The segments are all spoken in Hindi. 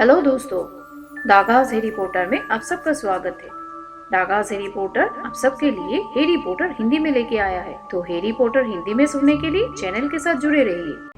हेलो दोस्तों, डागास हैरी पॉटर में आप सबका स्वागत है। डागास हैरी पॉटर आप सबके लिए हैरी पॉटर हिंदी में लेके आया है, तो हैरी पॉटर हिंदी में सुनने के लिए चैनल के साथ जुड़े रहिए।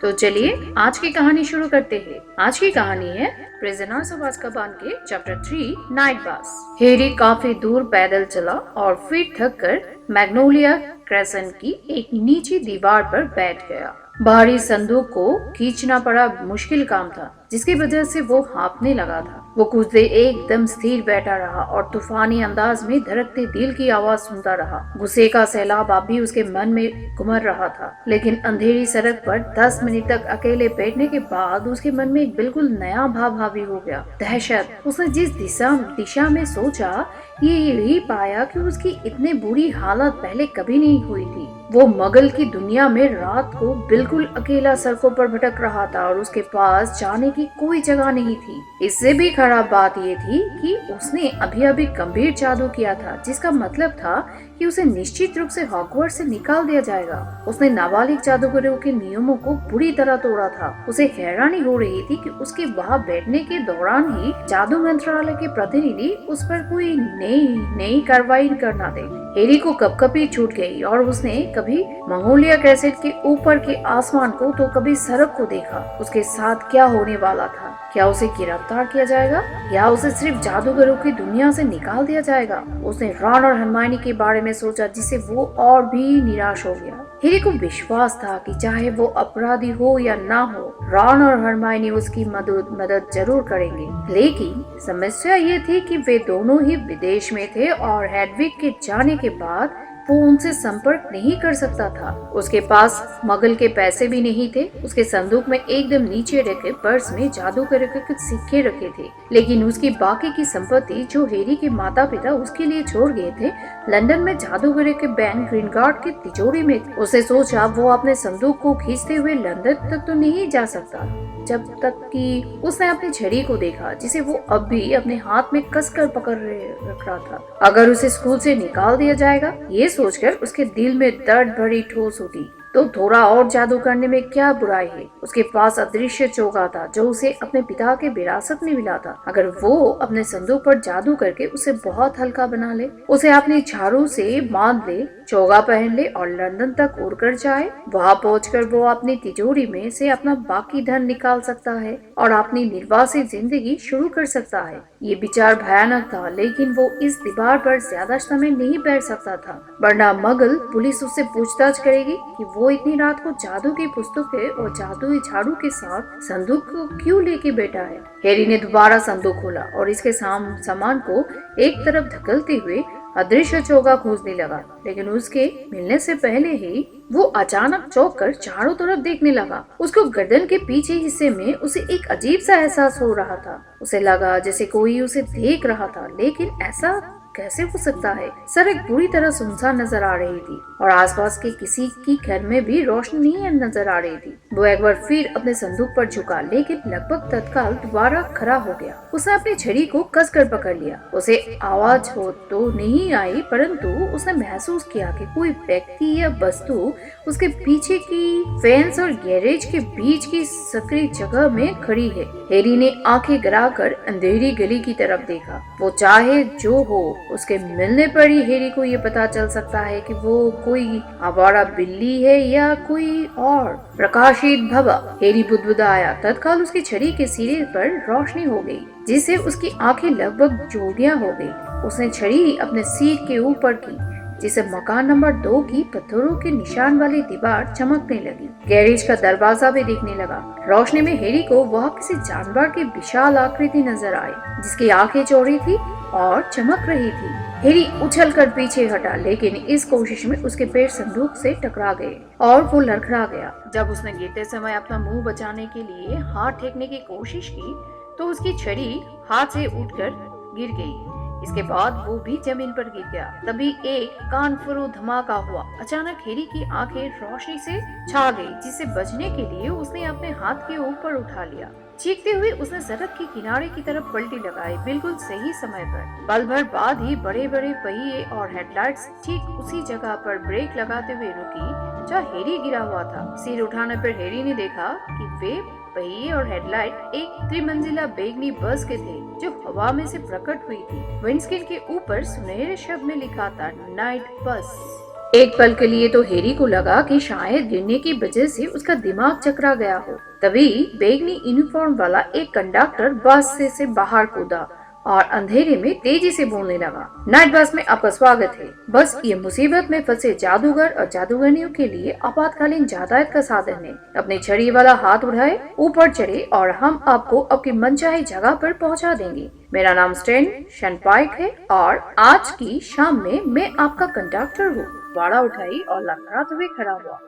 तो चलिए आज की कहानी शुरू करते हैं। आज की कहानी है प्रिजनर्स ऑफ अज़्काबान के चैप्टर 3 नाइट बस। हैरी काफी दूर पैदल चला और फिर थक कर मैग्नोलिया क्रेसेंट की एक नीची दीवार पर बैठ गया। भारी संदूक को खींचना बड़ा मुश्किल काम था, जिसकी वजह से वो हाँफने लगा था। वो कुछ देर एकदम स्थिर बैठा रहा और तूफानी अंदाज में धड़कते दिल की आवाज सुनता रहा। गुस्से का सैलाब अब भी उसके मन में घुमर रहा था, लेकिन अंधेरी सड़क पर 10 मिनट तक अकेले बैठने के बाद उसके मन में एक बिल्कुल नया भाव हावी हो गया, दहशत। उसने जिस दिशा में सोचा, ये यही पाया कि उसकी इतनी बुरी हालत पहले कभी नहीं हुई थी। वो मगल की दुनिया में रात को बिल्कुल अकेला सड़कों पर भटक रहा था और उसके पास जाने की कोई जगह नहीं थी। इससे भी खराब बात ये थी कि उसने अभी अभी गंभीर जादू किया था, जिसका मतलब था कि उसे निश्चित रूप से हॉगवर्ट्स से निकाल दिया जाएगा। उसने नाबालिग जादूगरों के नियमों को बुरी तरह तोड़ा था। उसे हैरानी हो रही थी कि उसके वहां बैठने के दौरान ही जादू मंत्रालय के प्रतिनिधि उस पर कोई नई कार्रवाई करना दे। हैरी को कपकपी छूट गई और उसने कभी मंगोलिया क्रेसेंट के ऊपर के आसमान को तो कभी सड़क को देखा। उसके साथ क्या होने वाला था? क्या उसे गिरफ्तार किया जाएगा या उसे सिर्फ जादूगरों की दुनिया से निकाल दिया जाएगा? उसने रॉन और हरमाइनी के बारे में सोचा, जिससे वो और भी निराश हो गया। हैरी को विश्वास था कि चाहे वो अपराधी हो या ना हो, रॉन और हरमाइनी उसकी मदद जरूर करेंगे। लेकिन समस्या ये थी कि वे दोनों ही विदेश में थे और हेडविग के जाने के बाद वो उनसे संपर्क नहीं कर सकता था। उसके पास मगल के पैसे भी नहीं थे। उसके संदूक में एकदम नीचे रखे पर्स में जादूगर के कुछ सिक्के रखे थे, लेकिन उसकी बाकी की संपत्ति जो हैरी के माता पिता उसके लिए छोड़ गए थे, लंदन में जादूगर के बैंक ग्रीनगार्ड की तिजोरी में थी। उसे सोचा वो अपने संदूक को खींचते हुए लंदन तक तो नहीं जा सकता जब तक कि उसने अपनी छड़ी को देखा, जिसे वो अब भी अपने हाथ में कसकर पकड़ रख रहा था। अगर उसे स्कूल से निकाल दिया जाएगा, ये सोचकर उसके दिल में दर्द भरी ठोस उठी। तो थोड़ा और जादू करने में क्या बुराई है? उसके पास अदृश्य चोगा था जो उसे अपने पिता के विरासत में मिला था। अगर वो अपने संदूक पर जादू करके उसे बहुत हल्का बना ले, उसे अपनी झाड़ू से बांध ले, चोगा पहन ले और लंदन तक उड़कर जाए, वहां पहुंचकर वो अपनी तिजोरी में से अपना बाकी धन निकाल सकता है और अपनी निर्वासित जिंदगी शुरू कर सकता है। ये विचार भयानक था, लेकिन वो इस दीवार पर ज्यादा समय नहीं बैठ सकता था, वरना मगल पुलिस उससे पूछताछ करेगी कि वो इतनी रात को जादू की पुस्तकें और जादुई झाड़ू के साथ संदूक को क्यों लेके बैठा है। हैरी ने दोबारा संदूक खोला और इसके सामान को एक तरफ धकेलते हुए अदृश्य चोगा खोजने लगा, लेकिन उसके मिलने से पहले ही वो अचानक चौंक कर चारों तरफ देखने लगा। उसको गर्दन के पीछे हिस्से में उसे एक अजीब सा एहसास हो रहा था। उसे लगा जैसे कोई उसे देख रहा था, लेकिन ऐसा कैसे हो सकता है? सड़क पूरी तरह सुनसान नजर आ रही थी और आसपास के किसी की घर में भी रोशनी नहीं नजर आ रही थी। वो एक बार फिर अपने संदूक पर झुका, लेकिन लगभग तत्काल दोबारा खड़ा हो गया। उसने अपनी छड़ी को कसकर पकड़ लिया। उसे आवाज हो तो नहीं आई, परंतु उसने महसूस किया कि कोई व्यक्ति या वस्तु उसके पीछे की फेंस और गैरेज के बीच की सकरी जगह में खड़ी है। हैरी ने आंखें गिराकर अंधेरी गली की तरफ देखा। वो चाहे जो हो, उसके मिलने पर ही हैरी को ये पता चल सकता है कि वो कोई आवारा बिल्ली है या कोई और। प्रकाशित भवा, हैरी बुदबुदाया। तत्काल उसकी छड़ी के सिरे पर रोशनी हो गई, जिससे उसकी आंखें लगभग जोड़ियां हो गई। उसने छड़ी अपने सिर के ऊपर की, जिसे मकान नंबर 2 की पत्थरों के निशान वाली दीवार चमकने लगी। गैरेज का दरवाजा भी दिखने लगा। रोशनी में हैरी को वह किसी जानवर की विशाल आकृति नजर आई, जिसकी आंखें चौड़ी थी और चमक रही थी। हैरी उछलकर पीछे हटा, लेकिन इस कोशिश में उसके पैर संदूक से टकरा गए और वो लड़खड़ा गया। जब उसने गिरते समय अपना मुंह बचाने के लिए हाथ फेंकने की कोशिश की, तो उसकी छड़ी हाथ से उठकर गिर गई। इसके बाद वो भी जमीन पर गिर गया। तभी एक कानफुरु धमाका हुआ। अचानक हैरी की आंखें रोशनी से छा गई, जिससे बचने के लिए उसने अपने हाथ के ऊपर उठा लिया। चीखते हुए उसने सड़क के किनारे की तरफ पलटी लगाई, बिल्कुल सही समय पर। पल भर बाद ही बड़े बड़े पहिए और हेडलाइट्स ठीक उसी जगह पर ब्रेक लगाते हुए रुकी जहाँ हैरी गिरा हुआ था। सिर उठाने पर हैरी ने देखा कि वे पहिए और हेडलाइट एक त्रिमंजिला बैगनी बस के थे जो हवा में से प्रकट हुई थी। विंडस्क्रीन के ऊपर सुनहरे शब्द में लिखा था, नाइट बस। एक पल के लिए तो हैरी को लगा कि शायद गिरने की वजह से उसका दिमाग चकरा गया हो। तभी बैगनी यूनिफॉर्म वाला एक कंडक्टर बस से बाहर कूदा और अंधेरे में तेजी से बोलने लगा, नाइट बस में आपका स्वागत है। बस ये मुसीबत में फंसे जादूगर और जादूगरनियों के लिए आपातकालीन यातायात का साधन है। अपनी छड़ी वाला हाथ उठाए, ऊपर चढ़े और हम आपको आपकी मनचाही जगह पर पहुंचा देंगे। मेरा नाम स्टेन शनपाइक है और आज की शाम में मैं आपका कंडक्टर हूँ। बाड़ा उठाई और लड़खड़ाते हुए खड़ा हुआ।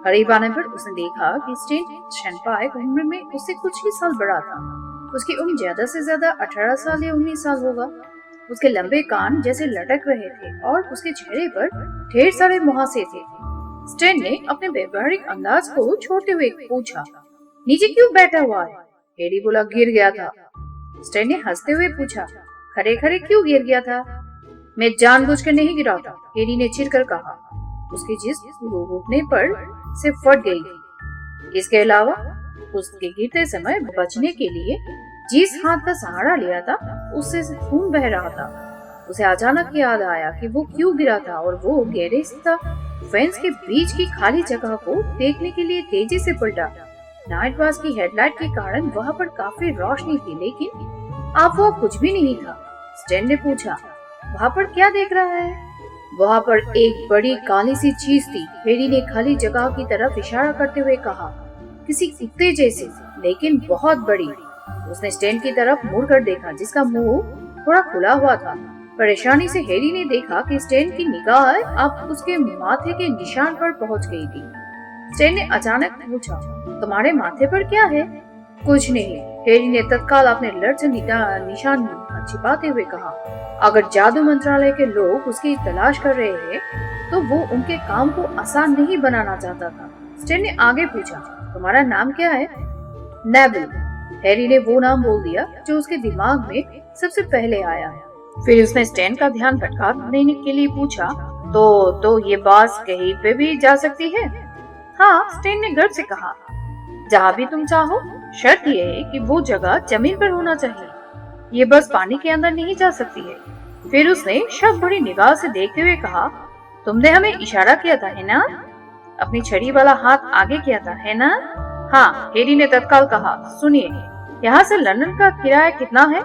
करीब आने पर उसने देखा कि स्टेन शनपाइक उम्र में उससे कुछ ही साल बड़ा था। उसकी उम्र ज्यादा से ज्यादा 18 साल या 19 साल होगा। उसके लंबे कान जैसे लटक रहे थे और उसके चेहरे पर ढेर सारे मुहासे थे। स्टेन ने अपने व्यवहारिक अंदाज को छोड़ते हुए पूछा, नीचे क्यों बैठा हुआ है? हैरी बोला, गिर गया था। स्टेन ने हंसते हुए पूछा, खड़े खड़े क्यों गिर गया था? मैं जानबूझकर नहीं गिरा था, हैरी ने चिढ़कर कहा। उसकी जिस्म घुटने पर से फट गई थी। इसके अलावा उसके गिरते समय बचने के लिए जिस हाथ का सहारा लिया था उससे खून बह रहा था। उसे अचानक याद आया कि वो क्यों गिरा था और वो गहरे फेंस के बीच की खाली जगह को देखने के लिए तेजी से पलटा। नाइट बस की हेडलाइट के कारण वहाँ पर काफी रोशनी थी, लेकिन अब वो कुछ भी नहीं था। स्टेन ने पूछा, वहाँ पर क्या देख रहा है? वहाँ पर एक बड़ी काली सी चीज थी। हैरी ने खाली जगह की तरफ इशारा करते हुए कहा, किसी कुत्ते जैसी, लेकिन बहुत बड़ी। उसने स्टेन की तरफ मुड़कर देखा, जिसका मुंह थोड़ा खुला हुआ था। परेशानी से हैरी ने देखा कि स्टेन की निगाह अब उसके माथे के निशान पर पहुंच गई थी। स्टेन ने अचानक पूछा, तुम्हारे माथे पर क्या है? कुछ नहीं, हैरी ने तत्काल अपने लड़ से निशान छिपाते हुए कहा। अगर जादू मंत्रालय के लोग उसकी तलाश कर रहे हैं तो वो उनके काम को आसान नहीं बनाना चाहता था। स्टेन ने आगे पूछा, तुम्हारा नाम क्या है? नेविल। हैरी ने वो नाम बोल दिया जो उसके दिमाग में सबसे पहले आया। फिर उसने स्टेन का ध्यान भटका देने के लिए पूछा, तो ये बस कहीं पे भी जा सकती है? हाँ, स्टेन ने गर्व से कहा, जहाँ भी तुम चाहो। शर्त ये है कि वो जगह जमीन पर होना चाहिए। ये बस पानी के अंदर नहीं जा सकती है। फिर उसने शक भरी निगाह से देखते हुए कहा, तुमने हमें इशारा किया था, है ना? अपनी छड़ी वाला हाथ आगे किया था, है ना? हाँ, हैरी ने तत्काल कहा, सुनिए, यहाँ से लंदन का किराया कितना है?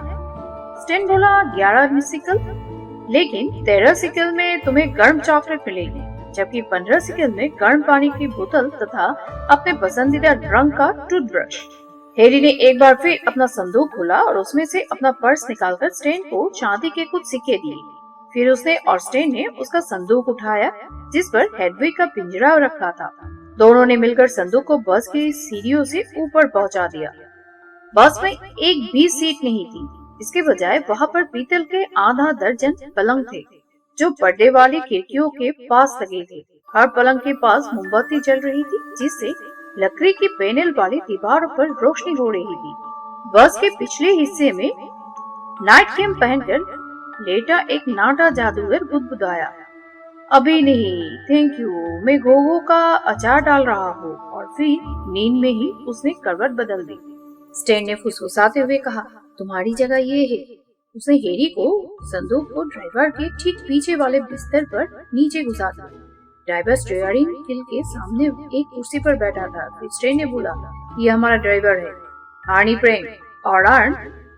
स्टेन बोला, 11 सिकल, लेकिन 13 सिकल में तुम्हें गर्म चॉकलेट मिलेगी, जबकि 15 सिकल में गर्म पानी की बोतल तथा अपने पसंदीदा रंग का टूथब्रश। हैरी ने एक बार फिर अपना संदूक खोला और उसमें से अपना पर्स निकालकर स्टेन को चांदी के कुछ सिक्के दिए। फिर उसने और स्टेन ने उसका संदूक उठाया, जिस पर हेडविग का पिंजरा रखा था। दोनों ने मिलकर संदूक को बस की सीढ़ियों से ऊपर पहुंचा दिया। बस में एक भी सीट नहीं थी। इसके बजाय वहाँ पर पीतल के आधा दर्जन पलंग थे, जो पर्दे वाली खिड़कियों के पास लगे थे। हर पलंग के पास मोमबत्ती जल रही थी, जिससे लकड़ी की पैनल वाली दीवारों पर रोशनी हो रही थी। बस के पिछले हिस्से में नाइट कैप पहनकर लेटा एक नाटा जादूगर बुदबुदाया, अभी नहीं, थैंक यू, मैं गोगो का अचार डाल रहा हूँ। और फिर नींद में ही उसने करवट बदल दी। स्टेन ने फुसफुसाते हुए कहा, तुम्हारी जगह ये है। उसने हैरी को संदूक को ड्राइवर के ठीक पीछे वाले बिस्तर पर नीचे घुसा दिया। ड्राइवर स्टीयरिंग व्हील के सामने एक कुर्सी पर बैठा था। फिर स्टेन ने बोला, ये हमारा ड्राइवर है, अर्नी प्रेंग, और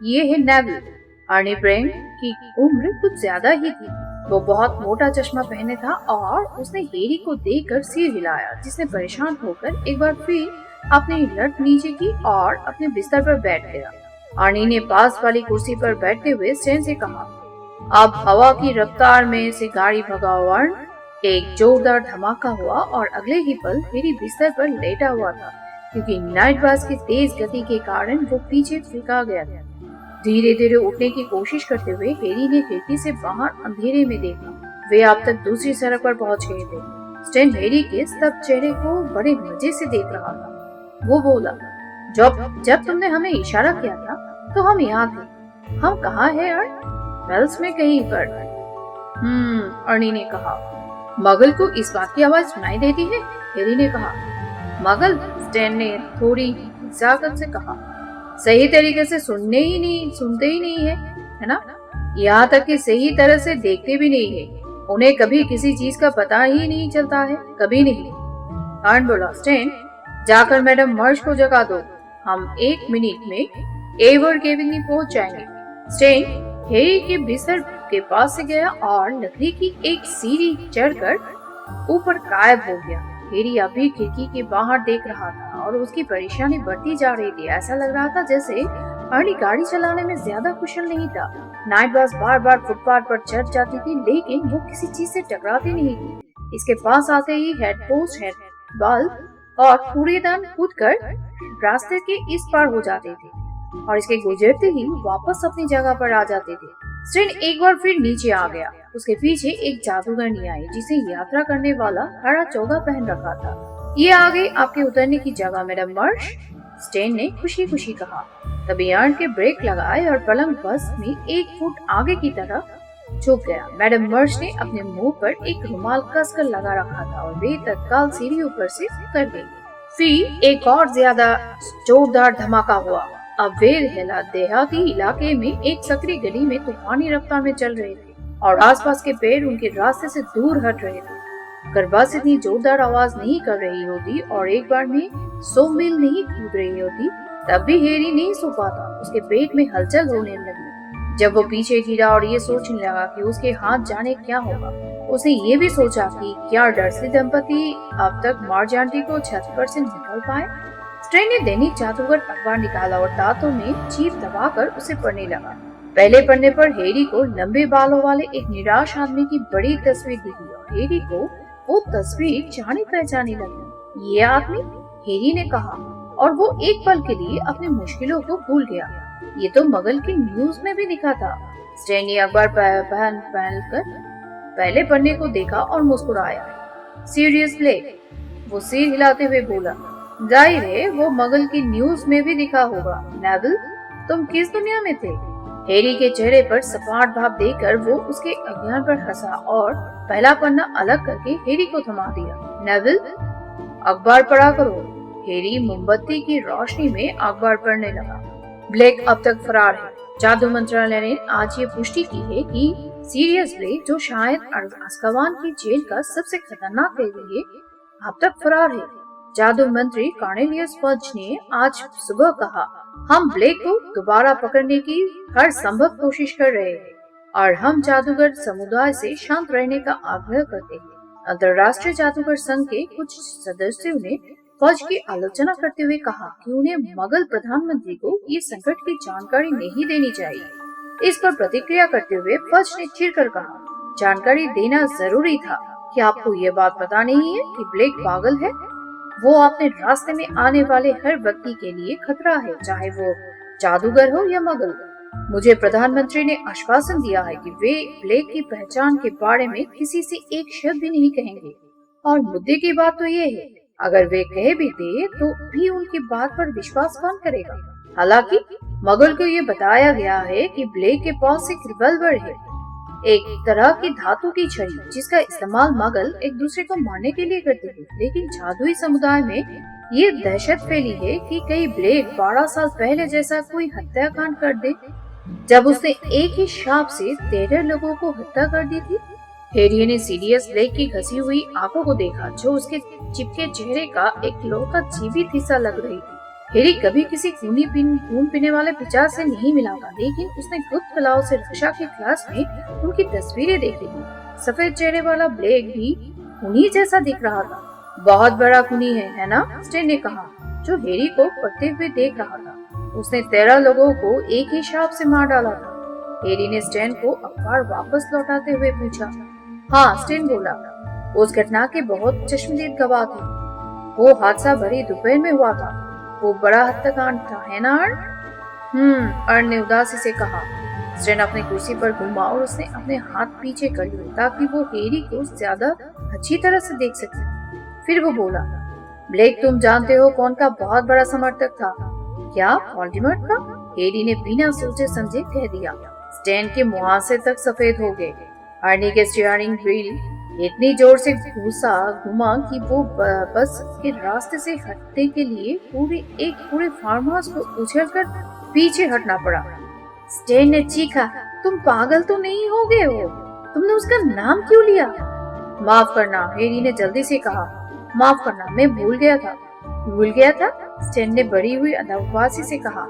ये है नेविल। अर्नी प्रेंग की उम्र कुछ ज्यादा ही थी। वो बहुत मोटा चश्मा पहने था और उसने हैरी को देखकर सिर हिलाया, जिसने परेशान होकर एक बार फिर अपनी लट नीचे की और अपने बिस्तर पर बैठ गया। अर्नी ने पास वाली कुर्सी पर बैठते हुए स्टेन से कहा, अब हवा की रफ्तार में से गाड़ी भगाओ। अर्न। एक जोरदार धमाका हुआ और अगले ही पल हैरी बिस्तर पर लेटा हुआ था, क्योंकि नाइट बस की तेज गति के कारण वो पीछे फेंका गया था। धीरे धीरे उठने की कोशिश करते हुए हैरी ने खिड़की से बाहर अंधेरे में देखा। वे अब तक दूसरी सड़क पर पहुंच गए थे। स्टेन हैरी के स्तब्ध चेहरे को बड़े मजे से देख रहा था। वो बोला, जब जब तुमने हमें इशारा किया था तो हम यहाँ थे। हम कहाँ हैं अर्न? वेल्स में कहीं पर। अर्नी ने कहा। मगल को इस बात की आवाज सुनाई देती है? हैरी ने कहा। मगल? स्टैन ने थोड़ी हिचकिचाहट से कहा। सही तरीके से सुनते ही नहीं है ना? यहाँ तक कि सही तरह से देखते भी नहीं है। उन्हें कभी किसी चीज का पता ही नहीं चलता है, कभी नहीं। अर्न बोला। स्टैन, जाकर मैडम मर्श को जगा दो। हम 1 मिनट में एवर केबिन में पहुंच जाएंगे। स्टैन हैरी के बिस्तर के पास से गया और लकड़ी की एक सीढ़ी चढ़कर ऊपर गायब हो गया। हैरी अभी खिड़की के बाहर देख रहा था और उसकी परेशानी बढ़ती जा रही थी। ऐसा लग रहा था जैसे अर्नी गाड़ी चलाने में ज्यादा कुशल नहीं था। नाइट बस बार बार फुटपाथ पर चढ़ जाती थी, लेकिन वो किसी चीज से टकराती नहीं थी। इसके पास आते ही हेडपोस्ट, हेड बल्ब और कूड़ेदान कूदकर रास्ते के इस पार हो जाते थे और इसके गुजरते ही वापस अपनी जगह पर आ जाते थे। स्टैन एक बार फिर नीचे आ गया। उसके पीछे एक जादूगरनी आई जिसे यात्रा करने वाला हरा चौगा पहन रखा था। ये आ गई आपके उतरने की जगह मैडम मर्श, स्टैन ने खुशी खुशी कहा। तभी अर्न के ब्रेक लगाए और पलंग बस में 1 फुट आगे की तरफ झुक गया। मैडम मर्श ने अपने मुंह पर एक रुमाल कसकर लगा रखा था और वे तत्काल सीढ़ी ऊपर से उतर गई। फिर एक और ज्यादा जोरदार धमाका हुआ। अब वे देहाती इलाके में एक सकरी गली में तूफानी रफ्तार में चल रहे थे और आसपास के पेड़ उनके रास्ते से दूर हट रहे थे। अगर बस इतनी जोरदार आवाज नहीं कर रही होती और एक बार में 100 मील नहीं कूद रही होती, तब भी हैरी नहीं सो पाता। उसके पेट में हलचल होने लगी। जब वो पीछे गिरा और ये सोचने लगा कि उसके हाथ जाने क्या होगा, उसने ये भी सोचा कि क्या डर्सी दंपति अब तक मार्जांटी को छत पर से निकल पाए। स्टैन ने दैनिक जादूगर अखबार निकाला और दांतों में जीभ दबाकर उसे पढ़ने लगा। पहले पन्ने पर हैरी को लंबे बालों वाले एक निराश आदमी की बड़ी तस्वीर दिखी और हैरी को वो तस्वीर जानी पहचानी लगी। ये आदमी? हैरी ने कहा और वो एक पल के लिए अपनी मुश्किलों को भूल गया। ये तो मगल की न्यूज में भी दिखा था। स्टैन ने अखबार पहन कर पहले पन्ने को देखा और मुस्कुराया। सीरियस ब्लेक, वो सिर हिलाते हुए बोला। जाहिर है वो मगल की न्यूज में भी दिखा होगा। नेविल, तुम किस दुनिया में थे? हैरी के चेहरे पर सपाट भाव देखकर वो उसके अज्ञान पर हंसा और पहला पन्ना अलग करके हैरी को थमा दिया। नेविल, अखबार पढ़ा करो। हैरी मोमबत्ती की रोशनी में अखबार पढ़ने लगा। ब्लेक अब तक फरार है। जादू मंत्रालय ने आज ये पुष्टि की है कि सीरियस ब्लेक, जो शायद अज़्काबान की जेल का सबसे खतरनाक कैदी है, अब तक फरार है। जादू मंत्री कॉर्नेलियस फज ने आज सुबह कहा, हम ब्लेक को दोबारा पकड़ने की हर संभव कोशिश कर रहे हैं और हम जादूगर समुदाय से शांत रहने का आग्रह करते हैं। अंतर्राष्ट्रीय जादूगर संघ के कुछ सदस्यों ने फज की आलोचना करते हुए कहा कि उन्हें मगल प्रधानमंत्री को ये संकट की जानकारी नहीं देनी चाहिए। इस पर प्रतिक्रिया करते हुए फज ने चिढ़कर कहा, जानकारी देना जरूरी था। क्या आपको ये बात पता नहीं है कि ब्लेक पागल है? वो अपने रास्ते में आने वाले हर व्यक्ति के लिए खतरा है, चाहे वो जादूगर हो या मगल। मुझे प्रधानमंत्री ने आश्वासन दिया है कि वे ब्लेक की पहचान के बारे में किसी से एक शब्द भी नहीं कहेंगे। और मुद्दे की बात तो ये है, अगर वे कह भी दे तो भी उनकी बात पर विश्वास कौन करेगा? हालांकि मगल को ये बताया गया है कि ब्लेक के पास एक रिवॉल्वर है, एक तरह की धातु की छड़ी, जिसका इस्तेमाल मगल एक दूसरे को मारने के लिए करते थे। लेकिन जादुई समुदाय में ये दहशत फैली है कि कहीं ब्लेक 12 साल पहले जैसा कोई हत्याकांड कर दे, जब उसने एक ही शाप से 13 लोगों को हत्या कर दी थी। हैरी ने सीरियस ब्लेक की घसी हुई आंखों को देखा, जो उसके चिपके चेहरे का एक लौका जीवित हिस्सा लग रही थी। हैरी कभी किसी खून पीने वाले पिशाच से नहीं मिला था, लेकिन उसने गुप्त कलाओं से रक्षा की क्लास में उनकी तस्वीरें देखी थी। सफेद चेहरे वाला ब्लेक भी उन्हीं जैसा दिख रहा था। बहुत बड़ा खूनी है ना? स्टैन ने कहा, जो हैरी को पढ़ते हुए देख रहा था। उसने 13 लोगों को एक ही शाप से मार डाला था। हैरी ने स्टैन को अखबार वापस लौटाते हुए पूछा। हाँ, स्टैन बोला, उस घटना के बहुत चश्मदीद गवाह थे। वो हादसा भरी दोपहर में हुआ था। वो बड़ा हत्याकांड था, है ना अर्न? अर्न ने उदासी से कहा। स्टैन अपनी कुर्सी पर घूमा और उसने अपने हाथ पीछे कर लिए ताकि वो हैरी को ज्यादा अच्छी तरह से देख सके। फिर वो बोला, ब्लेक तुम जानते हो कौन का बहुत बड़ा समर्थक था? क्या वोल्डेमॉर्ट का? हैरी ने बिना सोचे समझे कह दिया। स्टैन के मुहासे तक सफेद हो गए। अर्नी के स्टीयरिंग व्हील इतनी जोर से घुमा कि वो बस के रास्ते से हटने के लिए पूरे फार्म हाउस को उछलकर पीछे हटना पड़ा। स्टैन ने चीखा, तुम पागल तो नहीं हो गए हो? तुमने उसका नाम क्यों लिया? माफ करना, हैरी ने जल्दी से कहा। माफ करना, मैं भूल गया था। भूल गया था? स्टैन ने बड़ी हुई अधोवासी से कहा।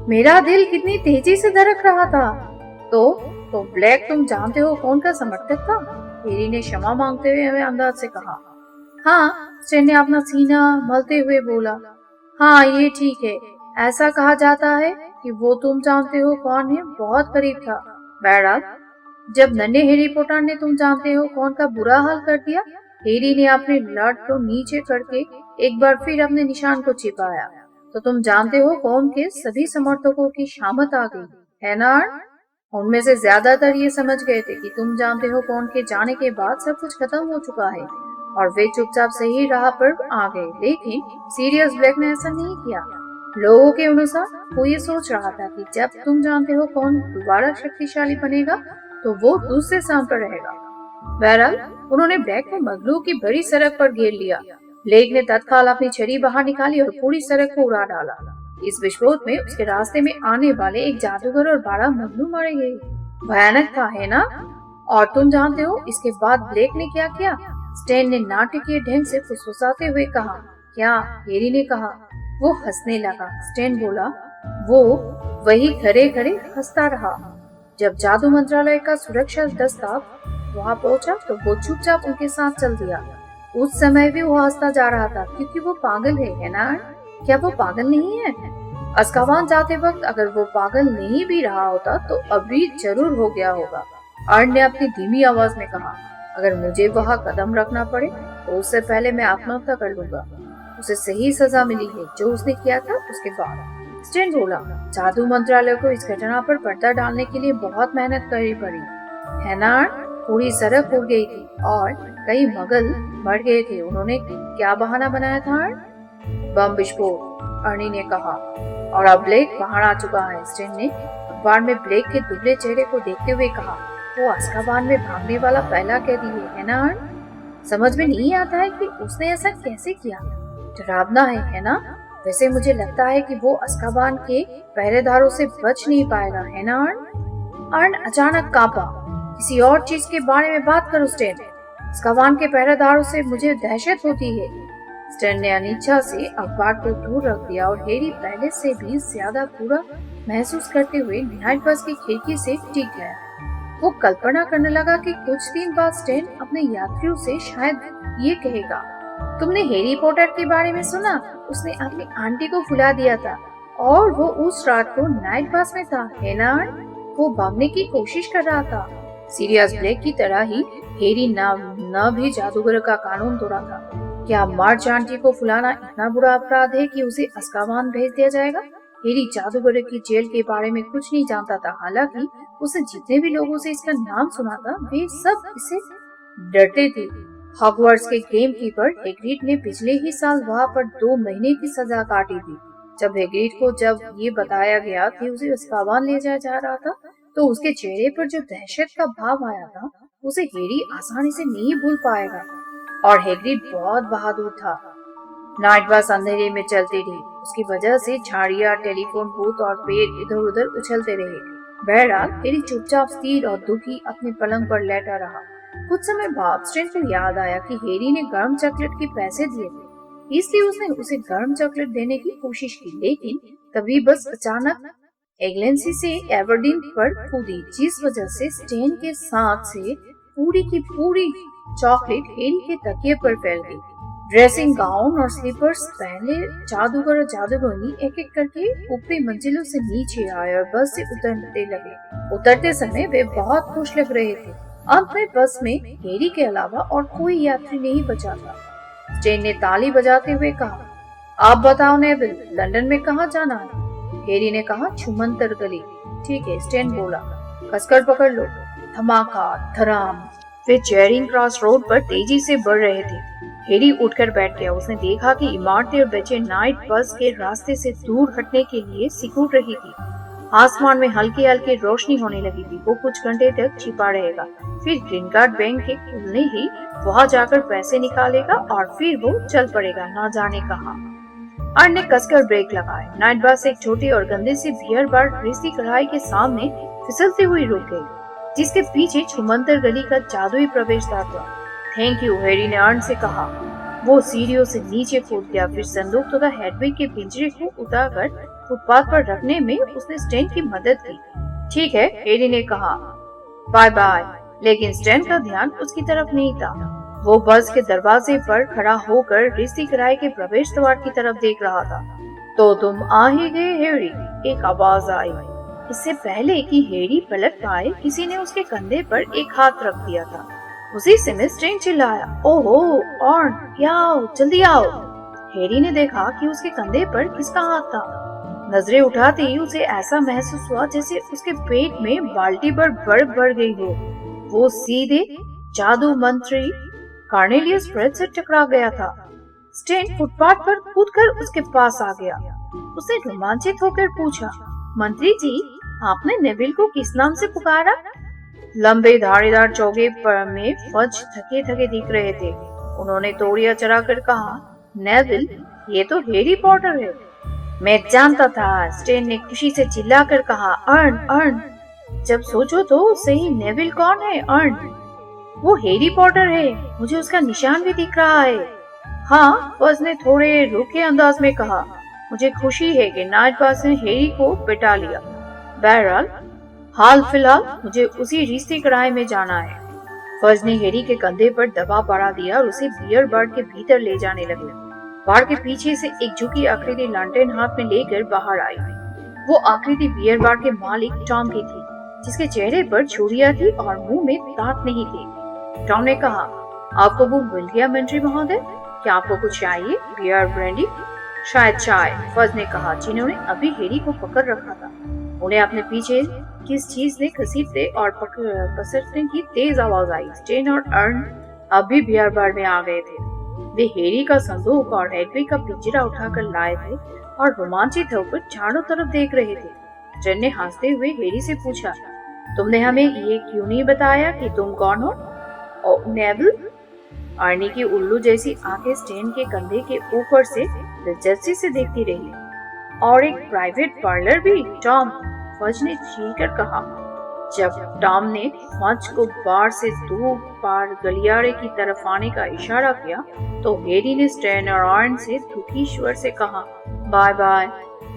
मेरा दिल कितनी तेजी से धड़क रहा था। तो ब्लैक, तुम जानते हो कौन का समर्थक था? हैरी ने क्षमा मांगते हुए अंदाज से कहा। हाँ, स्टैन ने अपना सीना मलते हुए बोला। हाँ, ये ठीक है। ऐसा कहा जाता है कि वो तुम जानते हो कौन है बहुत करीब था। बहरहाल, जब नन्हे हैरी पॉटर ने तुम जानते हो कौन का बुरा हाल कर दिया, हैरी ने अपने लट को नीचे करके एक बार फिर अपने निशान को छिपाया, तो तुम जानते हो कौन के सभी समर्थकों की शामत आ गई, है ना? उनमें से ज्यादातर ये समझ गए थे कि तुम जानते हो कौन के जाने के बाद सब कुछ खत्म हो चुका है, और वे चुपचाप सही राह पर आ गए। लेकिन सीरियस ब्लैक ने ऐसा नहीं किया। लोगों के अनुसार वो ये सोच रहा था कि जब तुम जानते हो कौन दोबारा शक्तिशाली बनेगा, तो वो दूसरे स्थान पर रहेगा। बहरहाल, उन्होंने ब्लैक को मगलू की बड़ी सड़क पर घेर लिया। ब्लैक ने तत्काल अपनी छड़ी बाहर निकाली और पूरी सड़क को उड़ा डाला। इस विस्फोट में उसके रास्ते में आने वाले एक जादूगर और 12 मगलू मारे गए। भयानक था, है ना? और तुम जानते हो इसके बाद ब्लैक ने क्या किया? स्टैन ने नाटकीय ढंग से फुसफुसाते हुए कहा। क्या? हैरी ने कहा। वो हंसने लगा। स्टैन बोला, वो वही खड़े खड़े हंसता रहा। जब जादू मंत्रालय का सुरक्षा दस्ता वहां पहुंचा तो वो चुपचाप उनके साथ चल दिया। उस समय भी वो हंसता जा रहा था, क्योंकि वो पागल है ना? क्या वो पागल नहीं है? अस्काबान जाते वक्त अगर वो पागल नहीं भी रहा होता तो अभी जरूर हो गया होगा। अर्न ने अपनी धीमी आवाज में कहा। अगर मुझे वहां कदम रखना पड़े तो उससे पहले मैं आत्महत्या कर लूंगा। उसे सही सजा मिली है जो उसने किया था उसके बाद। स्टैन बोला, जादू मंत्रालय को इस घटना पर पर्दा डालने के लिए बहुत मेहनत करनी पड़ी, है ना? पूरी सड़क उड़ गई थी और कई मगल मर गए थे। उन्होंने क्या बहाना बनाया था? बम विस्फोट, अर्नी ने कहा। और अब ब्लेक बाहर आ चुका है। स्टैन ने अखबार में ब्लेक के दुबले चेहरे को देखते हुए कहा। वो अस्काबान में भागने वाला पहला कैदी है ना? समझ में नहीं आता है कि उसने ऐसा कैसे किया। डरावना है ना? वैसे मुझे लगता है कि वो अस्काबान के पहरेदारों से बच नहीं पाएगा, है ना? अर्न अचानक कांपा। किसी और चीज के बारे में बात करो स्टैन। अस्काबान के पहरेदारों से मुझे दहशत होती है। स्टैन ने अनिच्छा से अखबार को दूर रख दिया और हैरी पहले से भी ज्यादा पूरा महसूस करते हुए नाइट बस की खिड़की से टिक गया। वो कल्पना करने लगा कि कुछ दिन बाद स्टैन अपने यात्रियों से शायद ये कहेगा, तुमने हैरी पॉटर के बारे में सुना? उसने अपनी आंटी को फुला दिया था और वो उस रात को नाइट बस में था, है ना? वो भागने की कोशिश कर रहा था। सीरियस ब्लैक की तरह ही हैरी न भी जादूगर का कानून तोड़ा था। क्या मार्च आंटी को फुलाना इतना बुरा अपराध है कि उसे अस्काबान भेज दिया जाएगा? हैरी जादूगर की जेल के बारे में कुछ नहीं जानता था। हालांकि उसने जितने भी लोगों से इसका नाम सुना था वे सब इससे डरते थे। हॉगवर्ट्स के गेम कीपर हैग्रिड ने पिछले ही साल वहाँ पर 2 महीने की सजा काटी थी। जब हैग्रिड को जब ये बताया गया कि उसे अस्काबान ले जाया जा रहा था तो उसके चेहरे पर जो दहशत का भाव आया था उसे हैरी आसानी से नहीं भूल पाएगा। और हैग्रिड बहुत बहादुर था। नाइट बस अंधेरे में चलती रही। उसकी वजह से झाड़ियां, टेलीफोन बूथ और पेड़ इधर उधर उछलते रहे। बहरहाल हैरी चुपचाप स्थिर और दुखी अपने पलंग पर लेटा रहा। कुछ समय बाद स्टैन को याद आया कि हैरी ने गर्म चॉकलेट के पैसे दिए थे, इसलिए उसने उसे गर्म चॉकलेट देने की कोशिश की। लेकिन तभी बस अचानक एग्लेंसी से एबरडीन पर कूदी, जिस वजह से स्टैन के साथ से पूरी की पूरी चॉकलेट हैरी के तकिए पर फैल गई। ड्रेसिंग गाउन और स्लीपर्स पहले जादूगर और जादूगरनी एक एक करके ऊपरी मंजिलों से नीचे आए और बस से उतरने लगे। उतरते समय वे बहुत खुश लग रहे थे। अंत में बस में हैरी के अलावा और कोई यात्री नहीं बचा था। स्टैन ने ताली बजाते हुए कहा, आप बताओ नेविल, लंदन में कहाँ जाना है? हैरी ने कहा, छुमंतर गली। ठीक है, स्टैन बोला, कसकर पकड़ लो। धमाका, धड़ाम। वे चेरिंग क्रॉस रोड पर तेजी से बढ़ रहे थे। हैरी उठकर बैठ गया। उसने देखा कि इमारतें और बच्चे नाइट बस के रास्ते से दूर हटने के लिए सिकुड़ रही थी। आसमान में हल्की हल्की रोशनी होने लगी थी। वो कुछ घंटे तक छिपा रहेगा, फिर ग्रीन कार्ड बैंक के खुलने ही वहां जाकर पैसे निकालेगा और फिर वो चल पड़ेगा, ना जाने कहां। अर्न ने कसकर ब्रेक लगाए। नाइट बस एक छोटी और गंदी सी बियर बार ग्रीसी कढ़ाई के सामने फिसलती हुई रुक गई, जिसके पीछे छुमंतर गली का जादुई प्रवेशद्वार था। थैंक यू, हैरी ने अर्न से कहा। वो सीढ़ियों से नीचे कूद गया। फिर संदूक तथा हेडविग के पिंजरे को उतारकर फुटपाथ पर रखने में उसने स्टैन की मदद की। ठीक है, हैरी ने कहा, बाय बाय। लेकिन स्टैन का ध्यान उसकी तरफ नहीं था। वो बस के दरवाजे पर खड़ा होकर रिश्ती किराए के प्रवेश द्वार की तरफ देख रहा था। तो तुम आ ही गए हैरी, एक आवाज आई। इससे पहले कि हैरी पलट पाए, किसी ने उसके कंधे पर एक हाथ रख दिया था। उसी समय स्टैन चिल्लाया, ओहो अर्न, आओ, जल्दी आओ। हैरी ने देखा कि उसके कंधे पर किसका हाथ था। नजरें उठाते ही उसे ऐसा महसूस हुआ जैसे उसके पेट में बाल्टी भर बर्फ भर गई हो। वो सीधे जादू मंत्री कार्नेलियस फ्रेड से टकरा गया था। स्टैन फुटपाथ पर कूदकर उसके पास आ गया। उसने रोमांचित होकर पूछा, मंत्री जी, आपने नेविल को किस नाम से पुकारा? लंबे धारीदार चौके पर में फज थके थके दिख रहे थे। उन्होंने तोड़िया चढ़ाकर कहा, नेविल, ये तो हैरी पॉटर है। मैं जानता था, स्टैन ने खुशी से चिल्लाकर कहा। अर्न, अर्न, जब सोचो तो सही, नेविल कौन है? अर्न, वो हैरी पॉटर है। मुझे उसका निशान भी दिख रहा है। हाँ, फज ने थोड़े रूखे अंदाज में कहा। मुझे खुशी है कि नाइट बस ने हैरी को पिटा लिया। बहरहाल हाल फिलहाल मुझे उसी रिश्ती कढ़ाई में जाना है। फज ने हैरी के कंधे पर दबाव बढ़ा दिया और उसे बियर बार के भीतर ले जाने लगे। बार के पीछे से एक झुकी आकृति लैंटर्न हाथ में लेकर बाहर आई। वो आकृति बियर बार के मालिक टॉम की थी, जिसके चेहरे पर छुरियां थी और मुंह में दांत नहीं थे। टॉम ने कहा, आपको वो मिल गया मंत्री महोदय? क्या आपको कुछ चाहिए? Beer, brandy? शायद चाय, फज ने कहा, जिन्होंने अभी हैरी को पकड़ रखा था। उन्हें अपने पीछे किस चीज ने घसीटते और पसरने की तेज आवाज आई। स्टैन और अर्न अभी बियर बार में आ गए थे। वे हैरी का संदूक और हेडविग का पिंजरा उठाकर लाए थे और रोमांचित होकर चारों तरफ देख रहे थे। स्टैन ने हंसते हुए हैरी से पूछा, तुमने हमें ये क्यों नहीं बताया कि तुम कौन हो? नेविल? अर्नी की उल्लू जैसी आंखें स्टैन के कंधे के ऊपर से दिलचस्पी से देखती रही। और एक प्राइवेट पार्लर भी? टॉम, फज ने चीखकर कहा। जब टॉम ने फज को बार से दूर पार गलियारे की तरफ आने का इशारा किया, तो हैरी ने स्टैन और अर्न से दुखी स्वर से कहा, bye bye.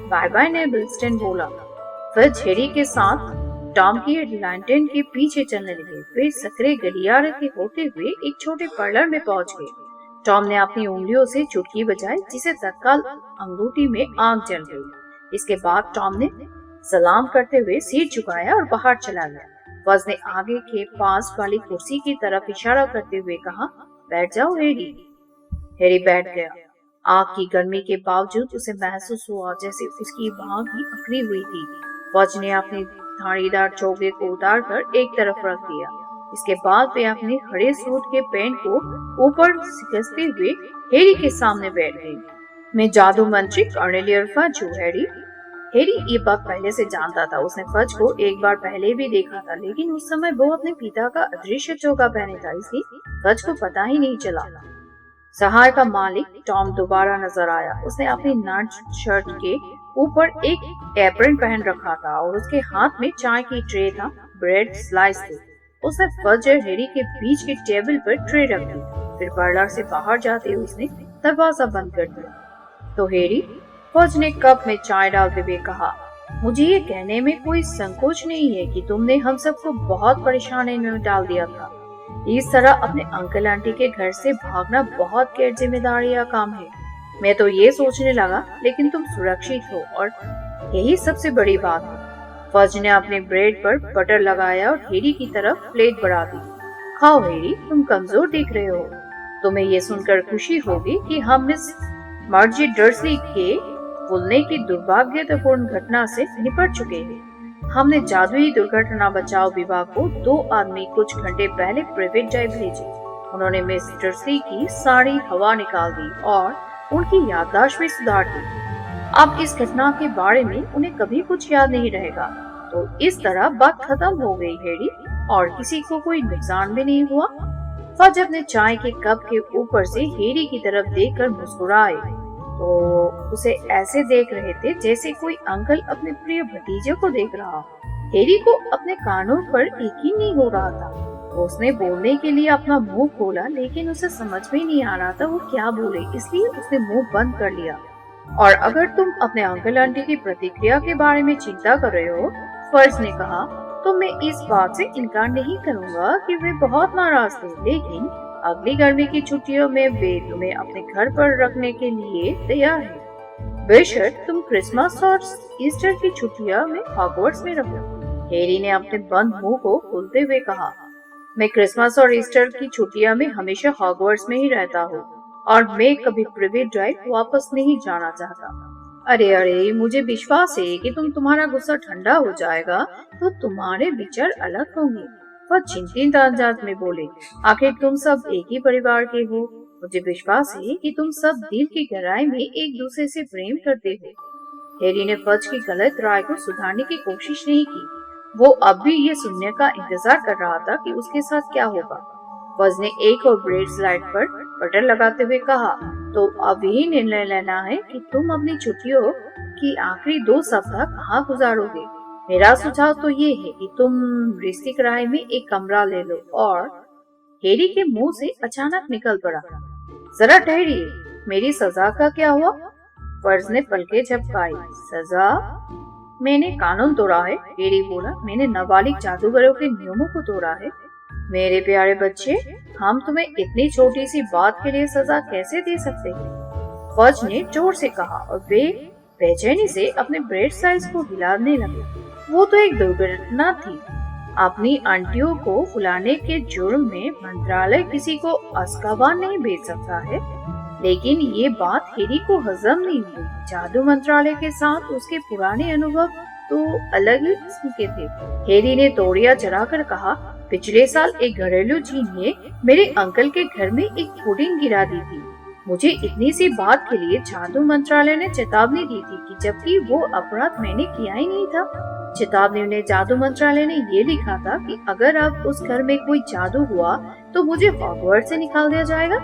Bye bye Neville, Stan बोला। फज हैरी के साथ टॉम की लैंटर्न के पीछे चलने लगे। वे सकरे गलियारे के होते हुए एक छोटे पार्लर में पहुंच गए। टॉम ने अपनी उंगलियों से चुटकी बजाई, जिसे तत्काल अंगूठी में आग जल गई। इसके बाद टॉम ने सलाम करते हुए सिर झुकाया और बाहर चला गया। फज ने आगे के पास वाली कुर्सी की तरफ इशारा करते हुए कहा, बैठ जाओ हैरी। हैरी बैठ गया। आग की गर्मी के बावजूद उसे महसूस हुआ जैसे उसकी बांह भी अकड़ी हुई थी। फज ने अपनी धारीदार चोगे को उतारकर एक तरफ रख दिया। इसके बाद वे अपने खड़े सूट के पैंट को ऊपर सिकसते हुए हैरी के सामने बैठ गई। मैं जादू मंत्री कार्नेलियस फज हूँ, हैरी। हैरी ये बात पहले से जानता था। उसने फज को एक बार पहले भी देखा था, लेकिन उस समय वो अपने पिता का अदृश्य चोगा पहने था, इसलिए फज को पता ही नहीं चला। सहाय का मालिक टॉम दोबारा नजर आया। उसने अपनी नाइट शर्ट के ऊपर एक एप्रन पहन रखा था और उसके हाथ में चाय की ट्रे था, ब्रेड स्लाइस थे। उसने फज और हैरी के बीच के टेबल पर ट्रे रख दी। फिर पार्लर से बाहर जाते हुए उसने दरवाजा बंद कर दिया। तो हैरी, फज ने कप में चाय डालते हुए कहा, मुझे ये कहने में कोई संकोच नहीं है कि तुमने हम सबको बहुत परेशानी में डाल दिया था। इस तरह अपने अंकल आंटी के घर से भागना बहुत गैर जिम्मेदारी का काम है। मैं तो ये सोचने लगा, लेकिन तुम सुरक्षित हो और यही सबसे बड़ी बात है। फज ने अपने ब्रेड पर बटर लगाया और हैरी की तरफ प्लेट बढ़ा दी। खाओ हैरी, तुम कमजोर दिख रहे हो। तुम्हें ये सुनकर खुशी होगी कि हम मिस मार्जी डर्सी के भूलने की दुर्भाग्यपूर्ण घटना से निपट चुके हैं। हमने जादुई दुर्घटना बचाव विभाग को 2 आदमी कुछ घंटे पहले प्राइवेट ड्राइव भेजे। उन्होंने मिस्टर सी की सारी हवा निकाल दी और उनकी याददाश्त में सुधार दी। अब इस घटना के बारे में उन्हें कभी कुछ याद नहीं रहेगा। तो इस तरह बात खत्म हो गई हेडी, और किसी को कोई नुकसान भी नहीं हुआ। फज अपने चाय के कप के ऊपर से हेरी की तरफ देखकर मुस्कुराए। तो उसे ऐसे देख रहे थे जैसे कोई अंकल अपने प्रिय भतीजे को देख रहा। हेरी को अपने कानों पर यकीन नहीं हो रहा था। तो उसने बोलने के लिए अपना मुंह खोला, लेकिन उसे समझ में नहीं आ रहा था वो क्या बोले, इसलिए उसने मुंह बंद कर लिया। और अगर तुम अपने अंकल आंटी की प्रतिक्रिया के बारे में चिंता कर रहे हो, फर्ज ने कहा, तो मैं इस बात से इनकार नहीं करूंगा कि वे बहुत नाराज थे, लेकिन अगली गर्मी की छुट्टियों में वे तुम्हें अपने घर पर रखने के लिए तैयार हैं। बेशक तुम क्रिसमस और ईस्टर की छुट्टियों में हॉगवर्ट्स में रहो। हैरी ने अपने बंद मुंह को खोलते हुए कहा, मैं क्रिसमस और ईस्टर की छुट्टियों में हमेशा हॉगवर्ट्स में ही रहता हूँ और मैं कभी प्रिवी ड्राइव वापस नहीं जाना चाहता। अरे अरे, मुझे विश्वास है कि तुम्हारा गुस्सा ठंडा हो जाएगा तो तुम्हारे विचार अलग होंगे। वह चिंतित अंदाज में बोले, आखिर तुम सब एक ही परिवार के हो। मुझे विश्वास है कि तुम सब दिल की गहराई में एक दूसरे से प्रेम करते हो। हैरी ने फज की गलत राय को सुधारने की कोशिश नहीं की। वो अब भी ये सुनने का इंतजार कर रहा था कि उसके साथ क्या होगा। फज ने एक और ब्रेड स्लाइड पर बटन लगाते हुए कहा, तो अब यही निर्णय लेना है कि तुम अपनी छुट्टियों की आखिरी 2 सप्ताह कहाँ गुजारोगे। मेरा सुझाव तो ये है कि तुम रिश्ती किराए में एक कमरा ले लो। और हैरी के मुंह से अचानक निकल पड़ा, जरा ठहरिए, मेरी सजा का क्या हुआ? फर्ज ने पलके झपकाई। सजा? मैंने कानून तोड़ा है, हैरी बोला। मैंने नाबालिग जादूगरों के नियमों को तोड़ा है। मेरे प्यारे बच्चे, हम तुम्हें इतनी छोटी सी बात के लिए सजा कैसे दे सकते हैं? फज ने जोर से कहा और वे बेचैनी से अपने ब्रेड साइज को हिलाने लगे। वो तो एक दुर्घटना थी। अपनी आंटियों को फुलाने के जुर्म में मंत्रालय किसी को अस्काबान नहीं भेज सकता है। लेकिन ये बात हैरी को हजम नहीं हुई। जादू मंत्रालय के साथ उसके पुराने अनुभव तो अलग ही किस्म के थे। हैरी ने तोड़िया चढ़ाकर कहा, पिछले साल एक घरेलू जीन ने मेरे अंकल के घर में एक पुडिंग गिरा दी थी। मुझे इतनी सी बात के लिए जादू मंत्रालय ने चेतावनी दी थी कि जबकि वो अपराध मैंने किया ही नहीं था। चेतावनी में जादू मंत्रालय ने ये लिखा था कि अगर अब उस घर में कोई जादू हुआ तो मुझे हॉगवर्ट्स से निकाल दिया जाएगा।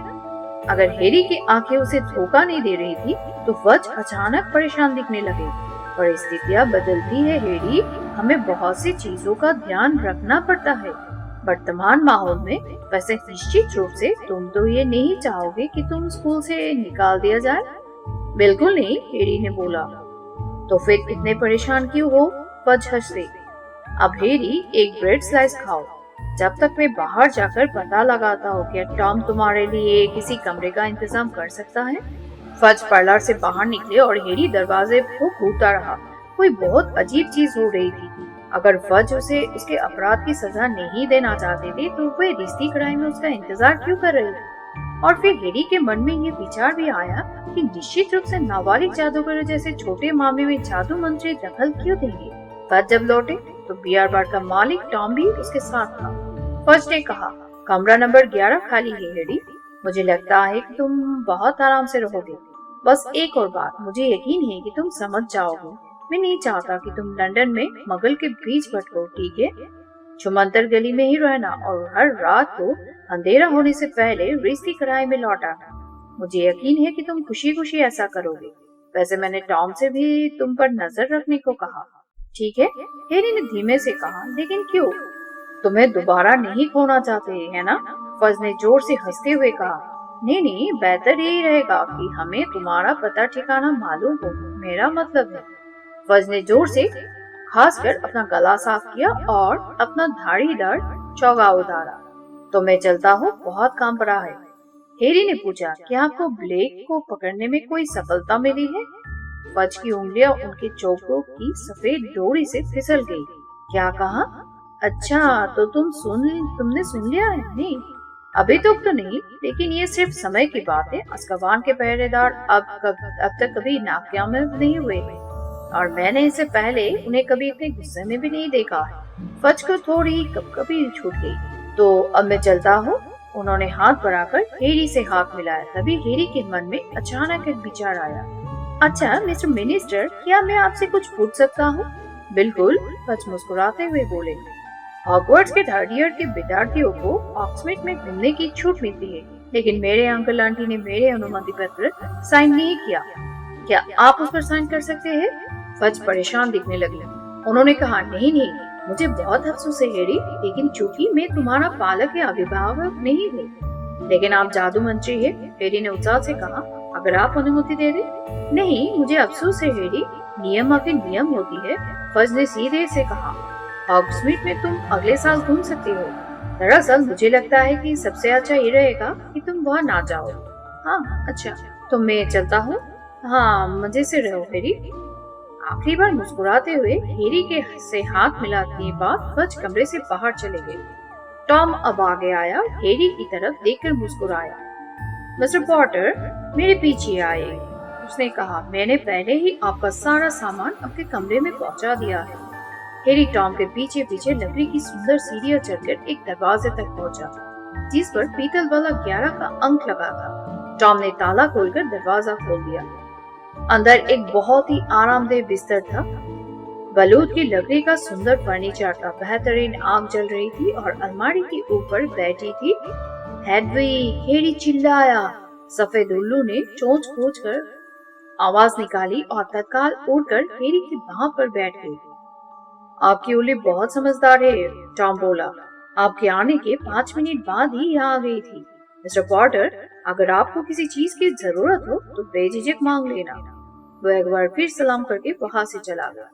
अगर हैरी की आंखें उसे धोखा नहीं दे रही थी तो फज अचानक परेशान दिखने लगे। परिस्थितियाँ बदलती है हैरी, हमें बहुत सी चीजों का ध्यान रखना पड़ता है वर्तमान माहौल में। वैसे निश्चित रूप से तुम तो ये नहीं चाहोगे कि तुम स्कूल से निकाल दिया जाए। बिल्कुल नहीं, हैरी ने बोला। तो फिर इतने परेशान क्यों हो? फज हंसे। अब हैरी एक ब्रेड स्लाइस खाओ जब तक मैं बाहर जाकर पता लगाता हूँ कि टॉम तुम्हारे लिए किसी कमरे का इंतजाम कर सकता है। फज पार्लर से बाहर निकले और हैरी दरवाजे को घूरता रहा। कोई बहुत अजीब चीज हो रही थी। अगर फज उसे उसके अपराध की सजा नहीं देना चाहते थे तो वे रिश्ती कढ़ाई में उसका इंतजार क्यों कर रहे थे? और फिर हैरी के मन में ये विचार भी आया कि निश्चित रूप से नाबालिग जादूगर जैसे छोटे मामले में जादू मंत्री दखल क्यों देंगे। फज जब लौटे तो बियर बार का मालिक टॉम भी उसके साथ था। फज ने कहा, कमरा नंबर 11 खाली है हैरी। मुझे लगता है कि तुम बहुत आराम से रहोगे। बस एक और बात, मुझे यकीन है कि तुम समझ जाओगे। मैं नहीं चाहता कि तुम लंदन में मगल के बीच भटको, ठीक है? छुमंतर गली में ही रहना और हर रात को अंधेरा होने से पहले रिश्ती किराए में लौट आना। मुझे यकीन है कि तुम खुशी खुशी ऐसा करोगे। वैसे मैंने टॉम से भी तुम पर नजर रखने को कहा। ठीक है, हैरी ने धीमे से कहा, लेकिन क्यों? तुम्हें दोबारा नहीं खोना चाहते है ना? फज ने जोर से हंसते हुए कहा, नहीं नहीं, बेहतर यही रहेगा कि हमें तुम्हारा पता ठिकाना मालूम हो। मेरा मतलब है। फज ने जोर से खासकर अपना गला साफ किया और अपना धारीदार चौगा उतारा। तो मैं चलता हूँ, बहुत काम पड़ा है। हैरी ने पूछा, क्या आपको ब्लेक को पकड़ने में कोई सफलता मिली है? फज की उंगलियां उनके चौकों की सफेद डोरी से फिसल गई। क्या कहा? अच्छा, तो तुमने सुन लिया है? नहीं, अभी तक तो नहीं, लेकिन ये सिर्फ समय की बात है। अस्काबान के पहरेदार अब तक कभी नाकामयाब नहीं हुए और मैंने इससे पहले उन्हें कभी इतने गुस्से में भी नहीं देखा है। फज को थोड़ी कभी छूट गई। तो अब मैं चलता हूँ। उन्होंने हाथ बढ़ाकर हैरी से हाथ मिलाया। तभी हैरी के मन में अचानक एक विचार आया। अच्छा मिस्टर मिनिस्टर, क्या मैं आपसे कुछ पूछ सकता हूँ? बिल्कुल, फज मुस्कुराते हुए बोले। हॉगवर्ट्स के थर्ड ईयर के विद्यार्थियों को ऑक्सफोर्ड में घूमने की छूट मिलती है, लेकिन मेरे अंकल आंटी ने मेरे अनुमति पत्र साइन नहीं किया। क्या आप उस पर साइन कर सकते हैं? फज परेशान दिखने लगी। उन्होंने कहा, नहीं, मुझे बहुत अफसोस है हैरी, लेकिन चूंकि मैं तुम्हारा पालक या अभिभावक नहीं हूँ। लेकिन आप जादू मंत्री हैं, हैरी ने उत्साह से कहा। अगर आप अनुमति दे दें। नहीं, मुझे अफसोस है हैरी, नियम आखिर नियम होती है, फज ने सीधे से कहा। हॉग्समीड में तुम अगले साल घूम सकती हो। दरअसल मुझे लगता है कि सबसे अच्छा ये रहेगा कि तुम वहाँ ना जाओ। हाँ, अच्छा, तो मैं चलता हूँ। हाँ, मजे से रहो हैरी। आखिरी बार मुस्कुराते हुए हैरी के से हाथ मिलाने के बाद फज कमरे से बाहर चले गए। टॉम अब आगे आया, हैरी की तरफ देखकर मुस्कुराया। मिस्टर पॉटर, मेरे पीछे आए, उसने कहा। मैंने पहले ही आपका सारा सामान अपने कमरे में पहुंचा दिया है। हैरी टॉम के पीछे पीछे लकड़ी की सुंदर सीढ़ियां चढ़कर एक दरवाजे तक पहुंचा, जिस पर पीतल वाला 11 का अंक लगा था। टॉम ने ताला खोलकर दरवाजा खोल दिया। अंदर एक बहुत ही आरामदेह बिस्तर था। बलूत की लकड़ी का सुंदर फर्नीचर था। बेहतरीन आग जल रही थी और अलमारी के ऊपर बैठी थी हेडविग। हैरी चिल्लाया। सफेद उल्लू ने चोंच खोज कर आवाज निकाली और तत्काल उड़कर हैरी की बाह पर बैठ गई। आपकी उल्ली बहुत समझदार है, टॉम बोला। आपके आने के 5 मिनट बाद ही यहाँ आ गई थी। मिस्टर पॉटर, अगर आपको किसी चीज की जरूरत हो तो बेझिझक मांग लेना। वो एक बार फिर सलाम करके वहां से चला गया।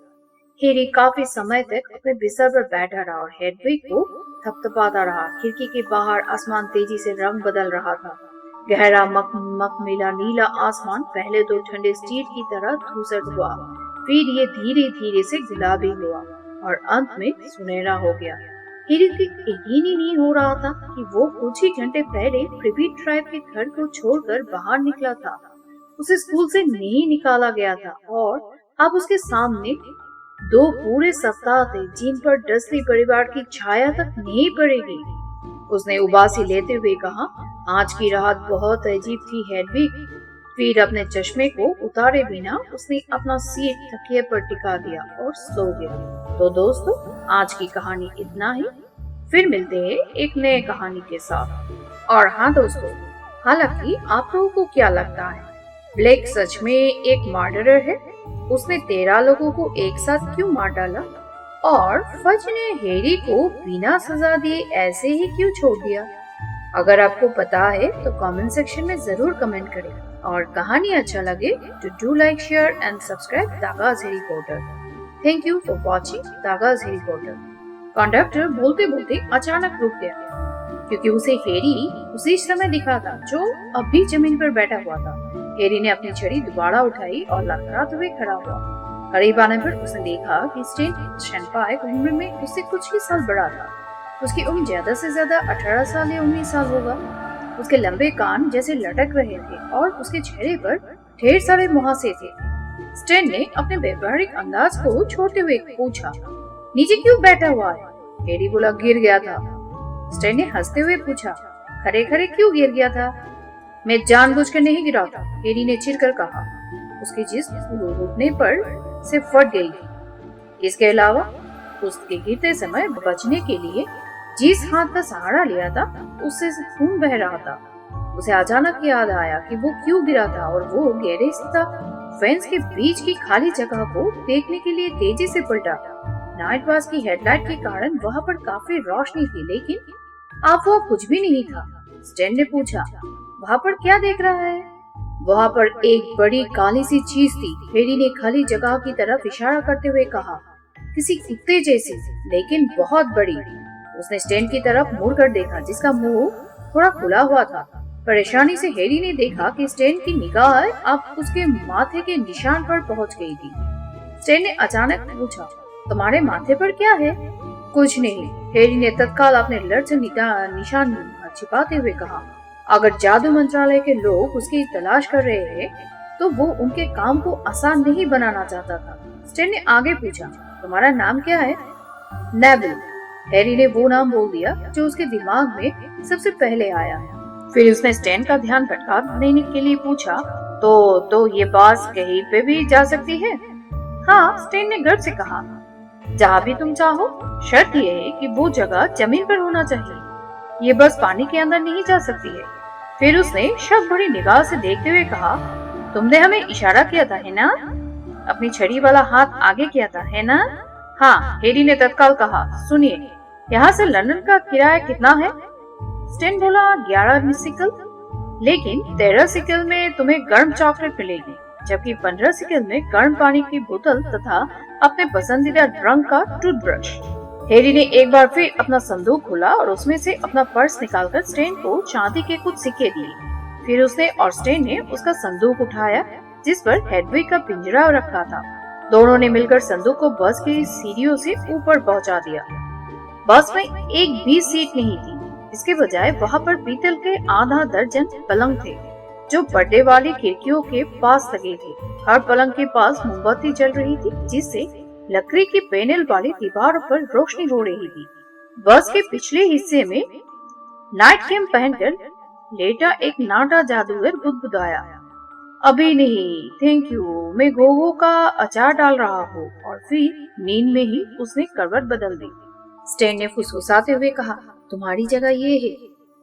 हैरी काफी समय तक अपने बिस्तर पर बैठा रहा और हेडविग को थपथपाता रहा। खिड़की के बाहर आसमान तेजी से रंग बदल रहा था। गहरा मखमली नीला आसमान पहले तो ठंडे स्टील की तरह धूसर हुआ, फिर ये धीरे धीरे से गुलाबी हुआ और अंत में सुनहरा हो गया। हैरी को यकीन ही नहीं हो रहा था कि वो कुछ ही घंटे पहले प्रिवी ट्राइब के घर को छोड़कर बाहर निकला था। उसे स्कूल से नहीं निकाला गया था और अब उसके सामने 2 पूरे सप्ताह थे जिन पर डस्ली परिवार की छाया तक नहीं पड़ेगी। उसने उबासी लेते हुए कहा, आज की रात बहुत अजीब थी हेडविग। फिर अपने चश्मे को उतारे बिना उसने अपना सिर तकिए पर टिका दिया और सो गया। तो दोस्तों, आज की कहानी इतना ही। फिर मिलते हैं एक नए कहानी के साथ। और हाँ दोस्तों, हालांकि आप लोगों को क्या लगता है, ब्लेक सच में एक मर्डरर है? उसने 13 लोगों को एक साथ क्यों मार डाला? और फज ने हैरी को बिना सजा दिए ऐसे ही क्यों छोड़ दिया? अगर आपको पता है तो कमेंट सेक्शन में जरूर कमेंट करें। और कहानी अच्छा लगे तो do like, share and subscribe Dagaz Harry Potter. Thank you for watching Dagaz Harry Potter. Conductor बोलते बोलते अचानक रुक गया, क्योंकि उसे हैरी उसी समय दिखा था जो अभी जमीन पर बैठा हुआ था। हैरी ने अपनी छड़ी दोबारा उठाई और लड़खड़ाते हुए खड़ा हुआ। करीब आने पर उसने देखा कि स्टेन शैनपाई उम्र में उससे कुछ ही साल बड़ा था। उसकी उम्र ज्यादा से ज्यादा 18 साल या 19 साल होगा। उसके लंबे कान जैसे लटक रहे थे और उसके चेहरे पर ढेर सारे मुहासे थे। स्टेन ने अपने व्यवहारिक अंदाज को छोड़ते हुए पूछा, नीचे क्यों बैठा हुआ है? हैरी बोला, गिर गया था। स्टेन ने हंसते हुए पूछा, खड़े खड़े क्यों गिर गया था? मैं जानबूझकर नहीं गिरा था, हैरी ने चिढ़कर कहा। उसकी जिस्म रुकने पर से फट गई थी। इसके अलावा उसके गिरते समय बचने के लिए जिस हाथ का सहारा लिया था उससे खून बह रहा था। उसे अचानक याद आया कि वो क्यों गिरा था और वो गहरे स्थित फेंस के बीच की खाली जगह को देखने के लिए तेजी से पलटा। नाइट वाच की हेडलाइट के कारण वहाँ पर काफी रोशनी थी, लेकिन अब वह कुछ भी नहीं था। स्टेन ने पूछा, वहाँ पर क्या देख रहा है? वहाँ पर एक बड़ी काली सी चीज थी। हैरी ने खाली जगह की तरफ इशारा करते हुए कहा, किसी कुत्ते जैसी, लेकिन बहुत बड़ी। उसने स्टेन की तरफ मुड़कर देखा, जिसका मुंह थोड़ा खुला हुआ था। परेशानी से हैरी ने देखा कि स्टेन की निगाह अब उसके माथे के निशान पर पहुंच गई थी। स्टेन ने अचानक पूछा, तुम्हारे माथे पर क्या है? कुछ नहीं, हैरी ने तत्काल अपने लड़ से निशान छिपाते हुए कहा। अगर जादू मंत्रालय के लोग उसकी तलाश कर रहे हैं तो वो उनके काम को आसान नहीं बनाना चाहता था। स्टेन ने आगे पूछा, तुम्हारा नाम क्या है? नेविल। हैरी ने वो नाम बोल दिया जो उसके दिमाग में सबसे पहले आया है। फिर उसने स्टैन का ध्यान भटका देने के लिए पूछा, तो ये बस कहीं पे भी जा सकती है? हाँ, स्टैन ने गर्व से कहा, जहाँ भी तुम चाहो, शर्त ये है कि वो जगह जमीन पर होना चाहिए। ये बस पानी के अंदर नहीं जा सकती है। फिर उसने शक भरी निगाह से देखते हुए कहा, तुमने हमें इशारा किया था, है ना? अपनी छड़ी वाला हाथ आगे किया था, है ना? हाँ, हेरी ने तत्काल कहा, सुनिए, यहाँ से लंदन का किराया कितना है? स्टैन बोला, 11 सिकल। लेकिन 13 सिकल में तुम्हें गर्म चॉकलेट मिलेगी, जबकि 15 सिकल में गर्म पानी की बोतल तथा अपने पसंदीदा रंग का टूथब्रश। हेरी ने एक बार फिर अपना संदूक खोला और उसमें से अपना पर्स निकालकर स्टैन को चांदी के कुछ सिक्के दिए। फिर उसने और स्टैन ने उसका संदूक उठाया, जिस पर हेडविग का पिंजरा रखा था। दोनों ने मिलकर संदूक को बस की सीढ़ियों से ऊपर पहुंचा दिया। बस में एक भी सीट नहीं थी। इसके बजाय वहाँ पर पीतल के आधा दर्जन पलंग थे, जो पर्दे वाली खिड़कियों के पास लगे थे। हर पलंग के पास मोमबत्ती जल रही थी, जिससे लकड़ी की पैनल वाली दीवारों पर रोशनी हो रही थी। बस के पिछले हिस्से में नाइट कैप पहनकर लेटा एक नाटा जादूगर बुदबुदाया, अभी नहीं, थैंक यू, मैं गोगो का अचार डाल रहा हूँ। और फिर नींद में ही उसने करवट बदल दी। स्टैन ने फुसफुसाते हुए कहा, तुम्हारी जगह ये है।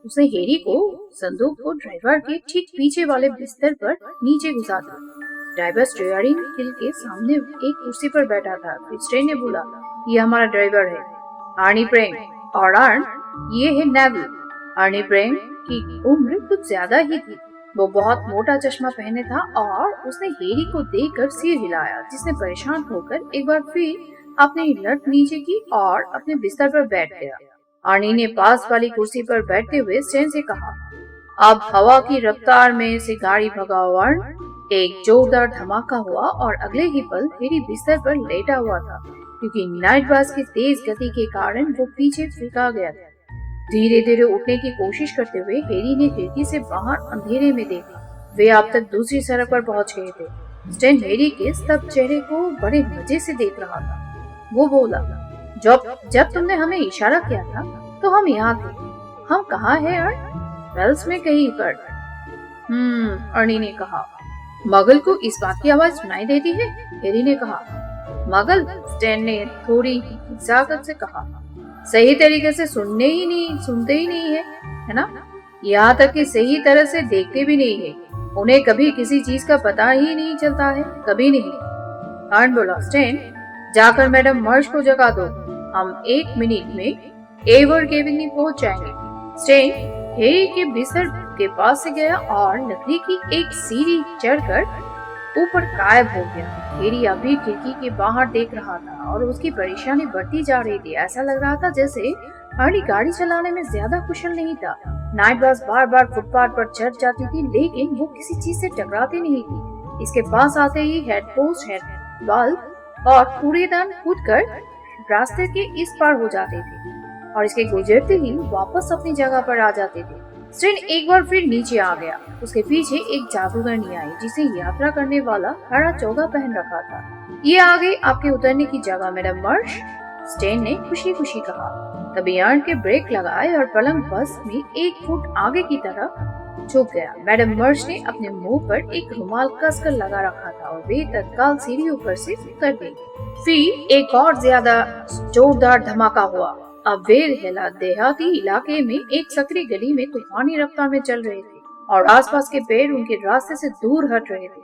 उसने हेरी को संदूक को ड्राइवर के ठीक पीछे वाले बिस्तर पर नीचे घुसा दिया। ड्राइवर स्टीयरिंग व्हील के सामने एक कुर्सी पर बैठा था। फिर स्टैन ने बोला, ये हमारा ड्राइवर है, आर्नी प्रेंग, और ये है नेविल। आर्नी प्रेंग की उम्र कुछ ज्यादा ही थी। वो बहुत मोटा चश्मा पहने था और उसने हेरी को देखकर सिर हिलाया, जिसने परेशान होकर एक बार फिर अपनी लट नीचे की और अपने बिस्तर पर बैठ गया। आर्नी ने पास वाली कुर्सी पर बैठते हुए स्टैन से कहा, अब हवा की रफ्तार में से गाड़ी भगाओ। एक जोरदार धमाका हुआ और अगले ही पल हेरी बिस्तर पर लेटा हुआ था, क्योंकि नाइट बस की तेज गति के कारण वो पीछे फेंका गया था। धीरे धीरे उठने की कोशिश करते हुए हेरी ने खिड़की से बाहर अंधेरे में देखा। वे अब तक दूसरी सड़क पर पहुंच गए थे। स्टैन हेरी के स्तब्ध चेहरे को बड़े मजे से देख रहा था। वो बोला, जब तुमने हमें इशारा किया था तो हम यहाँ थे। हम कहाँ हैं अर्न? वेल्स में कहीं पर। अर्नी ने कहा। मगल को इस बात की आवाज सुनाई देती है? हेरी ने कहा। मगल? स्टैन ने थोड़ी हिचकिचाहट से कहा। सही तरीके से सुनते ही नहीं है ना? यहाँ तक कि सही तरह से देखते भी नहीं है। उन्हें कभी किसी चीज का पता ही नहीं चलता है, कभी नहीं। अर्न बोला, स्टैन, जाकर मैडम मर्श को जगा दो। हम 1 मिनट में एवर केबिन में पहुंच जाएंगे। स्टैन हेरी के बिस्तर के पास से गया और लकड़ी की एक सीढ़ी चढ़कर ऊपर गायब हो गया। हेरी अभी खिड़की के बाहर देख रहा था और उसकी परेशानी बढ़ती जा रही थी। ऐसा लग रहा था जैसे अर्नी गाड़ी चलाने में ज्यादा कुशल नहीं था। नाइट बस बार बार फुटपाथ पर चढ़ जाती थी, लेकिन वो किसी चीज से टकराती नहीं थी। इसके पास आते ही हेड पोस्ट, हेड बल्ब और कूड़ेदान कूदकर रास्ते के इस पार हो जाते थे और इसके गुजरते ही वापस अपनी जगह पर आ जाते थे। स्टैन एक बार फिर नीचे आ गया। उसके पीछे एक जादूगरनी आई, जिसे यात्रा करने वाला हरा चौगा पहन रखा था। ये आ गई आपके उतरने की जगह मैडम मर्श, स्टैन ने खुशी खुशी कहा। तभी अर्न के ब्रेक लगाए और पलंग बस में 1 फुट आगे की तरफ झुक गया। मैडम मर्श ने अपने मुंह पर एक रुमाल कसकर लगा रखा था और वे तत्काल सीढ़ी ऊपर से उतर गई। फिर एक और ज्यादा जोरदार धमाका हुआ। अब वे देहाती इलाके में एक सकरी गली में तूफानी रफ्तार में चल रहे थे और आसपास के पेड़ उनके रास्ते से दूर हट रहे थे।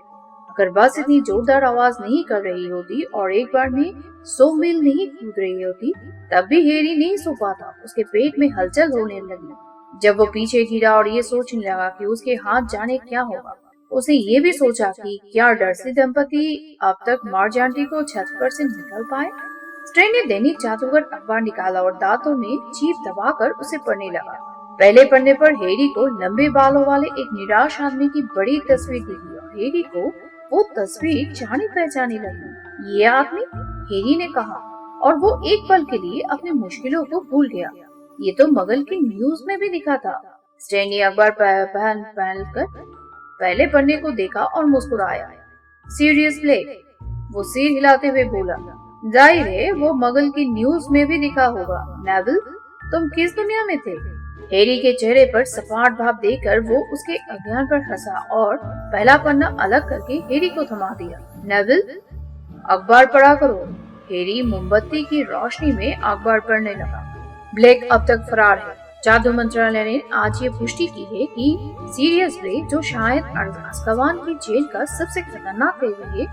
अगर बस इतनी जोरदार आवाज नहीं कर रही होती और एक बार में 100 मील नहीं कूद रही होती, तब भी हेरी नहीं सो पाता। उसके पेट में हलचल होने लगी जब वो पीछे गिरा और ये सोचने लगा कि उसके हाथ जाने क्या होगा। उसने ये भी सोचा कि क्या डर्सी दंपति अब तक मार्जांटी को छत पर से निकल पाए। स्टैन ने दैनिक जादूगर अखबार निकाला और दांतों में जीभ दबाकर उसे पढ़ने लगा। पहले पन्ने पर हेरी को लंबे बालों वाले एक निराश आदमी की बड़ी तस्वीर दिखी और हेरी को वो तस्वीर जानी पहचानी लगी। ये आदमी? हेरी ने कहा, और वो एक पल के लिए अपनी मुश्किलों को भूल गया। ये तो मगल की न्यूज में भी दिखा था। स्टैन ने अखबार पहन कर पहले पन्ने को देखा और मुस्कुराया। सीरियसली? वो सिर हिलाते हुए बोला, जाहिर है वो मगल की न्यूज में भी दिखा होगा। नेविल, तुम किस दुनिया में थे? हैरी के चेहरे पर सपाट भाव देखकर वो उसके अज्ञान पर हंसा और पहला पन्ना अलग करके हैरी को थमा दिया। नेविल, अखबार पढ़ा करो। हैरी मोमबत्ती की रोशनी में अखबार पढ़ने लगा। ब्लेक अब तक फरार है। जादू मंत्रालय ने आज ये पुष्टि की है कि सीरियस ब्लेक, जो शायद अज़्काबान की जेल का सबसे खतरनाक कैदी है,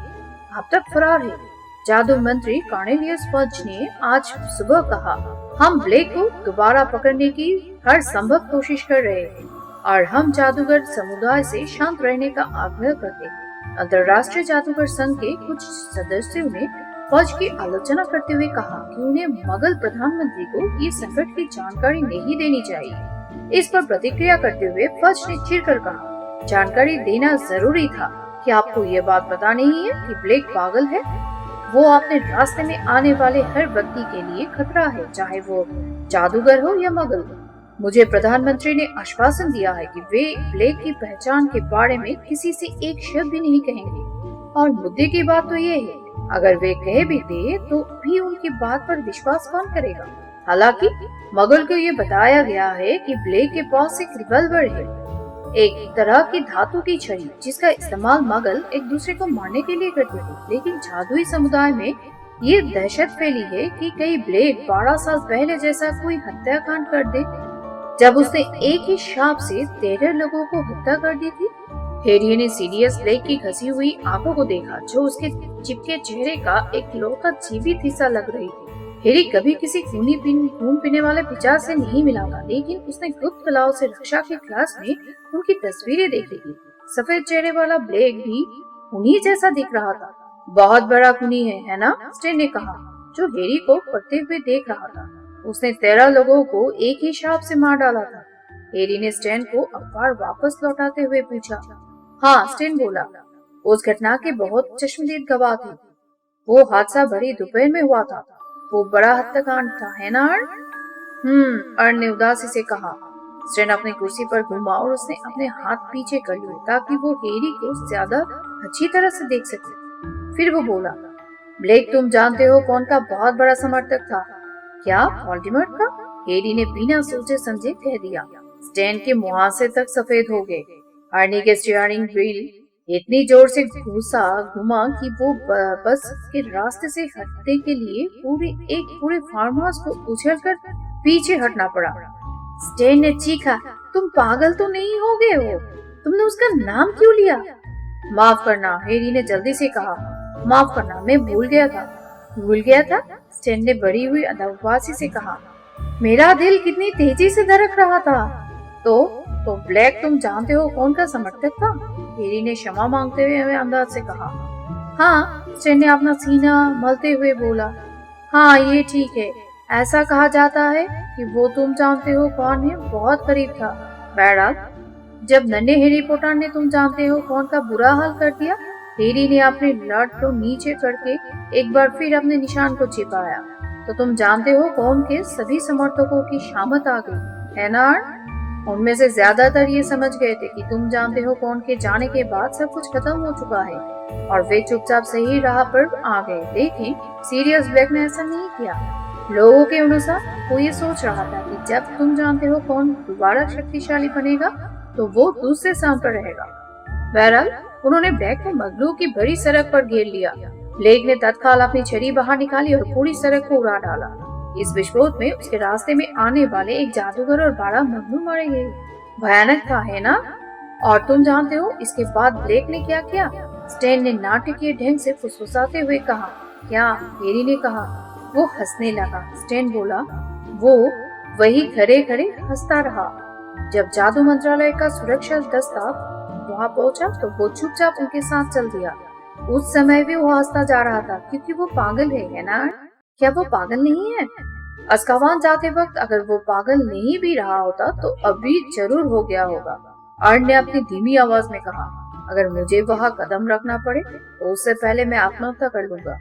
अब तक फरार है। जादू मंत्री कॉर्नेलियस फज ने आज सुबह कहा, हम ब्लेक को दोबारा पकड़ने की हर संभव कोशिश कर रहे हैं और हम जादूगर समुदाय से शांत रहने का आग्रह करते हैं। अंतर्राष्ट्रीय जादूगर संघ के कुछ सदस्यों ने फज की आलोचना करते हुए कहा कि उन्हें मगल प्रधानमंत्री को ये संकट की जानकारी नहीं देनी चाहिए। इस पर प्रतिक्रिया करते हुए फज ने चिढ़कर कहा, जानकारी देना जरूरी था। कि आपको ये बात पता नहीं है कि ब्लेक पागल है? वो अपने रास्ते में आने वाले हर व्यक्ति के लिए खतरा है, चाहे वो जादूगर हो या मगल। मुझे प्रधानमंत्री ने आश्वासन दिया है कि वे ब्लेक की पहचान के बारे में किसी से एक शब्द भी नहीं कहेंगे। और मुद्दे की बात तो ये है, अगर वे कह भी दे तो भी उनकी बात पर विश्वास कौन करेगा? हालांकि मगल को ये बताया गया है कि ब्लेक के पास एक रिवॉल्वर है, एक तरह की धातु की छड़ी, जिसका इस्तेमाल मगल एक दूसरे को मारने के लिए करते थे। लेकिन जादुई समुदाय में ये दहशत फैली है कि कहीं ब्लेक 12 साल पहले जैसा कोई हत्याकांड कर दे, जब उसने एक ही शाप से 13 लोगों को हत्या कर दी थी। हैरी ने सीरियस ब्लेक की घसी हुई आंखों को देखा, जो उसके चिपके चेहरे का एक लौता जीवित हिस्सा लग रही थी। हैरी कभी किसी खून पीने वाले पिशाच से नहीं मिला था, लेकिन उसने गुप्त कलाओं से रक्षा की क्लास में उनकी तस्वीरें देखी थी। सफेद चेहरे वाला ब्लेक भी उन्हीं जैसा दिख रहा था। बहुत बड़ा खूनी है ना? स्टेन ने कहा, जो हैरी को पढ़ते हुए देख रहा था। उसने 13 लोगों को एक ही शाप से मार डाला था। हैरी ने स्टेन को अखबार वापस लौटाते हुए पूछा। हाँ, स्टेन बोला, उस घटना के बहुत चश्मदीद गवाह थे। वो हादसा भरी दोपहर में हुआ था। वो बड़ा हत्याकांड था, है ना अर्न? अर्न ने उदासी से कहा। स्टेन अपनी कुर्सी पर घूमा और उसने अपने हाथ पीछे कर लिए ताकि वो हैरी को ज्यादा अच्छी तरह से देख सके। फिर वो बोला, ब्लेक, तुम जानते हो कौन का बहुत बड़ा समर्थक था? क्या, वोल्डेमॉर्ट का? हैरी ने बिना सोचे समझे कह दिया। स्टेन के मुहासे तक सफेद हो गए। अर्नी के स्टीयरिंग व्हील इतनी जोर से घुमा कि वो बस के रास्ते से हटने के लिए पूरे फार्म हाउस को उछलकर पीछे हटना पड़ा। स्टेन ने चीखा, तुम पागल तो नहीं हो गए हो? तुमने उसका नाम क्यों लिया? माफ करना, हैरी ने जल्दी से कहा। माफ करना, मैं भूल गया था। भूल गया था? स्टेन ने बढ़ी हुई अधोवासी से कहा। मेरा दिल कितनी तेजी से धड़क रहा था। तो ब्लैक, तुम जानते हो कौन का समर्थक था? हैरी ने क्षमा मांगते हुए अंदाज से कहा। हाँ, स्टेन ने अपना सीना मलते हुए बोला। हाँ, ये ठीक है। ऐसा कहा जाता है कि वो तुम जानते हो कौन है बहुत करीब था। बहरहाल, जब नन्हे हैरी पॉटर ने तुम जानते हो कौन का बुरा हाल कर दिया, हैरी ने अपने लट को नीचे करके एक बार फिर अपने निशान को छिपाया, तो तुम जानते हो कौन के सभी समर्थकों की शामत आ गई, है ना? उनमें से ज्यादातर ये समझ गए थे कि तुम जानते हो कौन के जाने के बाद सब कुछ खत्म हो चुका है और वे चुपचाप सही राह पर आ गए। लेकिन सीरियस ब्लैक ने ऐसा नहीं किया। लोगों के अनुसार वो ये सोच रहा था कि जब तुम जानते हो कौन दोबारा शक्तिशाली बनेगा तो वो दूसरे स्थान पर रहेगा। बहरहाल, उन्होंने ब्लैक को मगलू की बड़ी सड़क पर घेर लिया। ब्लैक ने तत्काल अपनी छड़ी बाहर निकाली और पूरी सड़क को उड़ा डाला। इस विस्फोट में उसके रास्ते में आने वाले एक जादूगर और 12 मगलू मारे गए। भयानक था, है ना? और तुम जानते हो इसके बाद ब्लैक ने क्या किया? स्टेन ने नाटकीय ढंग से फुसफुसाते हुए कहा। क्या? हैरी ने कहा। वो हंसने लगा। स्टेन बोला, वो वही खड़े खड़े हंसता रहा। जब जादू मंत्रालय का सुरक्षा दस्ता वहाँ पहुंचा तो वो चुपचाप उनके साथ चल दिया। उस समय भी वो हंसता जा रहा था क्योंकि वो पागल है ना? क्या वो पागल नहीं है? अज़्काबान जाते वक्त अगर वो पागल नहीं भी रहा होता तो अभी जरूर हो गया होगा। अर्न ने अपनी धीमी आवाज में कहा। अगर मुझे वहाँ कदम रखना पड़े तो उससे पहले मैं आत्महत्या कर लूंगा।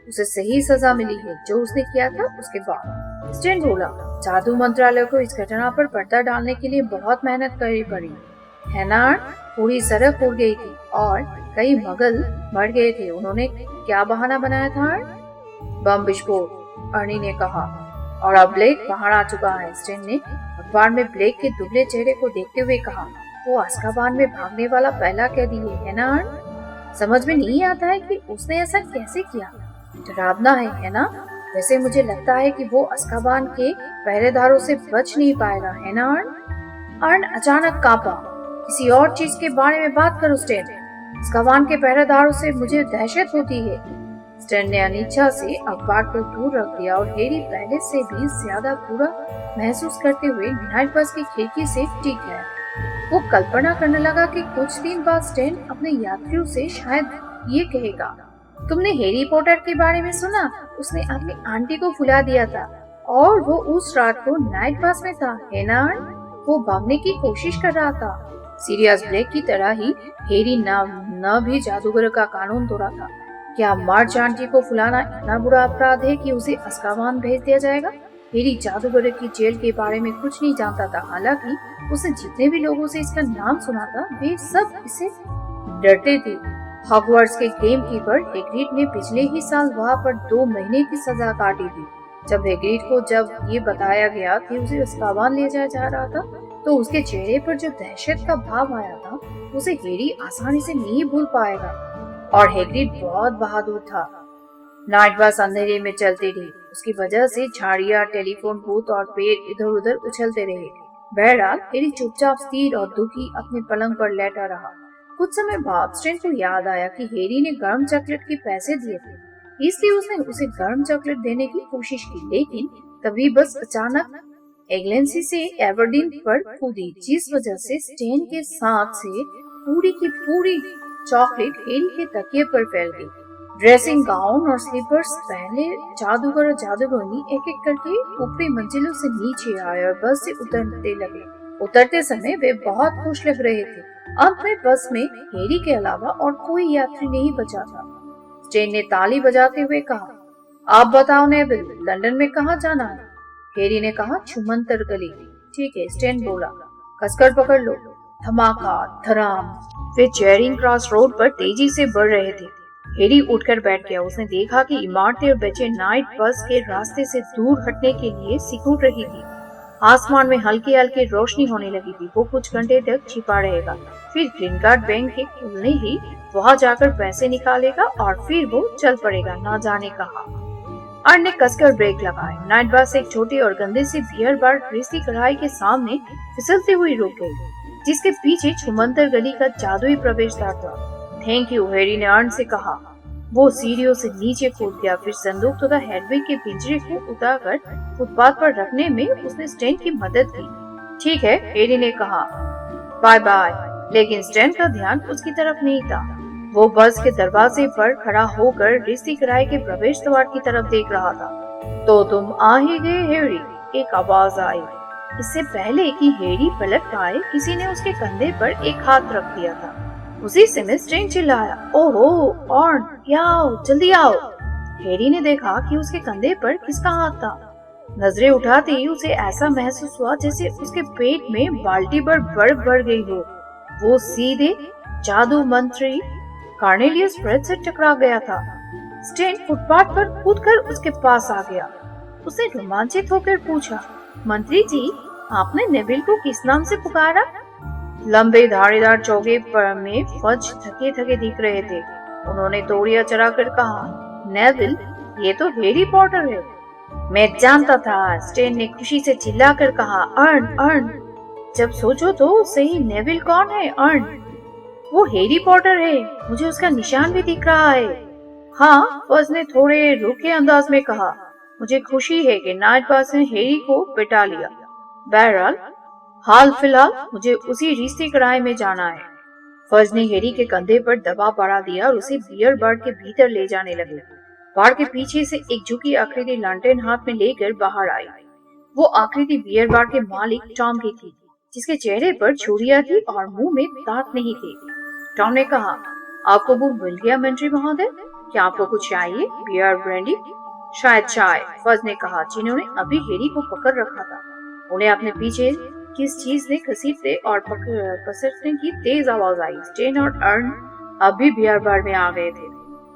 उसे सही सजा मिली है जो उसने किया था उसके बाद। स्टेन बोला, जादू मंत्रालय को इस घटना पर पर्दा डालने के लिए बहुत मेहनत करनी पड़ी, है ना? पूरी सड़क उड़ गई थी और कई मगल मर गए थे। उन्होंने क्या बहाना बनाया था? बम विस्फोट, अर्नी ने कहा। और अब ब्लेक बाहर आ चुका है। स्टेन ने अखबार में ब्लेक के दुबले चेहरे को देखते हुए कहा, वो अज़्काबान में भागने वाला पहला कैदी है ना अर्न? समझ में नहीं आता है कि उसने ऐसा कैसे किया। डरावना है ना? वैसे मुझे लगता है कि वो अज़्काबान के पहरेदारों से बच नहीं पाएगा, है ना अर्न? अर्न अचानक कांपा। किसी और चीज के बारे में बात करो स्टेन। अज़्काबान के पहरेदारों से मुझे दहशत होती है। स्टेन ने अनिच्छा से अखबार को दूर रख दिया और हैरी पहले से भी ज्यादा बुरा महसूस करते हुए नाइट बस की खिड़की से टिक गया। वो कल्पना करने लगा कि कुछ दिन बाद स्टेन अपने यात्रियों से शायद ये कहेगा, तुमने हैरी पॉटर के बारे में सुना? उसने अपनी आंटी को भुला दिया था और वो उस रात को नाइट बस में था, है ना? वो भागने की कोशिश कर रहा था। सीरियस ब्लेक की तरह ही हैरी न भी जादूगर का कानून तोड़ा था। क्या मार्च आंटी को भुलाना इतना बुरा अपराध है कि उसे अज़्काबान भेज दिया जाएगा? हैरी जादूगर की जेल के बारे में कुछ नहीं जानता था। हालांकि उसने जितने भी लोगों से इसका नाम सुना था वे सब इससे डरते थे। हॉगवर्ट्स के गेम कीपर हैग्रिड ने पिछले ही साल वहाँ पर 2 महीने की सजा काटी थी। जब हैग्रिड को जब ये बताया गया कि उसे अज़्काबान ले जाया जा रहा था तो उसके चेहरे पर जो दहशत का भाव आया था उसे हैरी आसानी से नहीं भूल पाएगा। और हैग्रिड बहुत बहादुर था। नाइट बस अंधेरे में चलती रही। उसकी वजह से झाड़ियां, टेलीफोन बूथ और पेड़ इधर उधर उछलते रहे। बहरहाल हैरी चुपचाप स्थिर और दुखी अपने पलंग पर लेटा रहा। कुछ समय बाद स्टेन को याद आया कि हैरी ने गर्म चॉकलेट के पैसे दिए थे, इसलिए उसने उसे गर्म चॉकलेट देने की कोशिश की। लेकिन तभी बस अचानक एग्लेंसी से एवर्डीन पर कूदी, जिस वजह से स्टेन के साथ से पूरी की पूरी चॉकलेट हैरी के तकिए पर फैल गई। ड्रेसिंग गाउन और स्लीपर्स पहले जादूगर और जादूगरनी एक एक करके ऊपरी मंजिलों से नीचे आए और बस से उतरते लगे। उतरते समय वे बहुत खुश लग रहे थे। अंत में बस में हैरी के अलावा और कोई यात्री नहीं बचा था। स्टेन ने ताली बजाते हुए कहा, आप बताओ नेविल, लंदन में कहाँ जाना है? हैरी ने कहा, छुमंतर गली। ठीक है, स्टेन बोला, कसकर पकड़ लो। धमाका, धड़ाम। वे चेरिंग क्रॉस रोड पर तेजी से बढ़ रहे थे। हैरी उठकर बैठ गया। उसने देखा कि इमारतें और बेंचें नाइट बस के रास्ते से दूर हटने के लिए सिकुड़ रही थी। आसमान में हल्की हल्की रोशनी होने लगी थी। वो कुछ घंटे तक छिपा रहेगा, फिर ग्रीन कार्ड बैंक के खुलने ही वहां जाकर पैसे निकालेगा और फिर वो चल पड़ेगा, ना जाने कहा। अर्न ने कसकर ब्रेक लगाए। नाइट बस एक छोटी और गंदे सी बियर बार ग्रीसी कढ़ाई के सामने फिसलती हुई रुक गई, जिसके पीछे छुमंतर गली का जादुई प्रवेशद्वार था। थैंक यू, हैरी ने अर्न से कहा। वो सीढ़ियों से नीचे कूद गया। फिर संदूक तथा हेडविग के पिंजरे को उतारकर फुटपाथ पर रखने में उसने स्टेन की मदद की। ठीक है, हैरी ने कहा, बाय बाय। लेकिन स्टेन का ध्यान उसकी तरफ नहीं था। वो बस के दरवाजे पर खड़ा होकर रिश्ती किराए के प्रवेश द्वार की तरफ देख रहा था। तो तुम आ ही गए हैरी, एक आवाज आई। इससे पहले कि हैरी पलट पाए, किसी ने उसके कंधे पर एक हाथ रख दिया था। उसी समय स्टेन चिल्लाया, ओहो अर्न, आओ, जल्दी आओ। हैरी ने देखा कि उसके कंधे पर किसका हाथ था। नजरें उठाते ही उसे ऐसा महसूस हुआ जैसे उसके पेट में बाल्टी भर बर्फ भर गई हो। वो सीधे जादू मंत्री कार्नेलियस फ्रेड से टकरा गया था। स्टेन फुटपाथ पर कूदकर उसके पास आ गया। उसने रोमांचित होकर पूछा, मंत्री जी, आपने नेविल को किस नाम से पुकारा? लंबे धारीदार चौके पर में फज थके थके दिख रहे थे। उन्होंने तोड़िया चढ़ाकर कहा, नेविल, ये तो हैरी पॉटर है। मैं जानता था, स्टेन ने खुशी से चिल्लाकर कहा, अर्न, अर्न। जब सोचो तो सही, नेविल कौन है अर्न? वो हैरी पॉटर है, मुझे उसका निशान भी दिख रहा है। हाँ, फज ने थोड़े रूखे अंदाज में कहा, मुझे खुशी है कि नाइट बस ने हैरी को पिटा लिया। बहरहाल हाल फिलहाल मुझे उसी रिश्ती कढ़ाई में जाना है। फज ने हैरी के कंधे पर दबाव बढ़ा दिया और उसे बियर बार के भीतर ले जाने लगे। बार के पीछे से एक झुकी आकृति लैंटर्न हाथ में लेकर बाहर आई। वो आकृति बियर बार के मालिक टॉम की थी, जिसके चेहरे पर छुरियां थी और मुंह में दांत नहीं थे। टॉम ने कहा, आपको वो मिल गया मंत्री महोदय? क्या आपको कुछ चाहिए? Beer, brandy? शायद चाय, फज ने कहा, जिन्होंने अभी हैरी को पकड़ रखा था। उन्हें अपने पीछे किस चीज ने घसीटते और पसरने की तेज आवाज आई। स्टेन और अर्न अभी बियर बार में आ गए थे।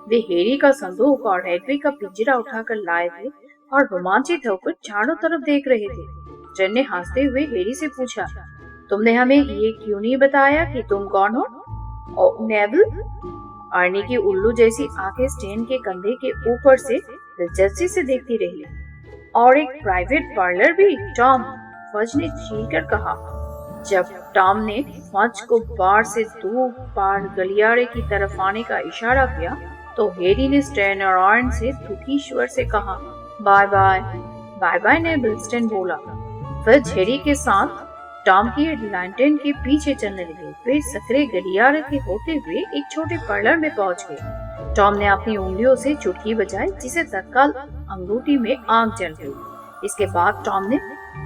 वे हैरी का संदूक और हेडविग का पिंजरा उठाकर लाए थे और रोमांचित होकर चारों तरफ देख रहे थे। जन ने हंसते हुए हैरी से पूछा, तुमने हमें ये क्यों नहीं बताया कि तुम कौन हो? नेविल। आर्नी की उल्लू जैसी आंखें स्टेन के कंधे के ऊपर से दिलचस्पी से देखती रही। और एक प्राइवेट पार्लर भी, टॉम? फज ने चीखकर कहा। जब टॉम ने फज को बार से 2 पार गलियारे की तरफ आने का इशारा किया तो हैरी ने स्टेन और आर्न से दुखी स्वर से कहा, bye bye. Bye bye Neville, Stan बोला। फज हैरी के साथ टॉम की लैंटर्न के पीछे चलने लगे। वे सकरे गलियारे के होते हुए एक छोटे पार्लर में पहुंच गए। टॉम ने अपनी उंगलियों से चुटकी बजाई जिसे तत्काल अंगूठी में आग जल गई। इसके बाद टॉम ने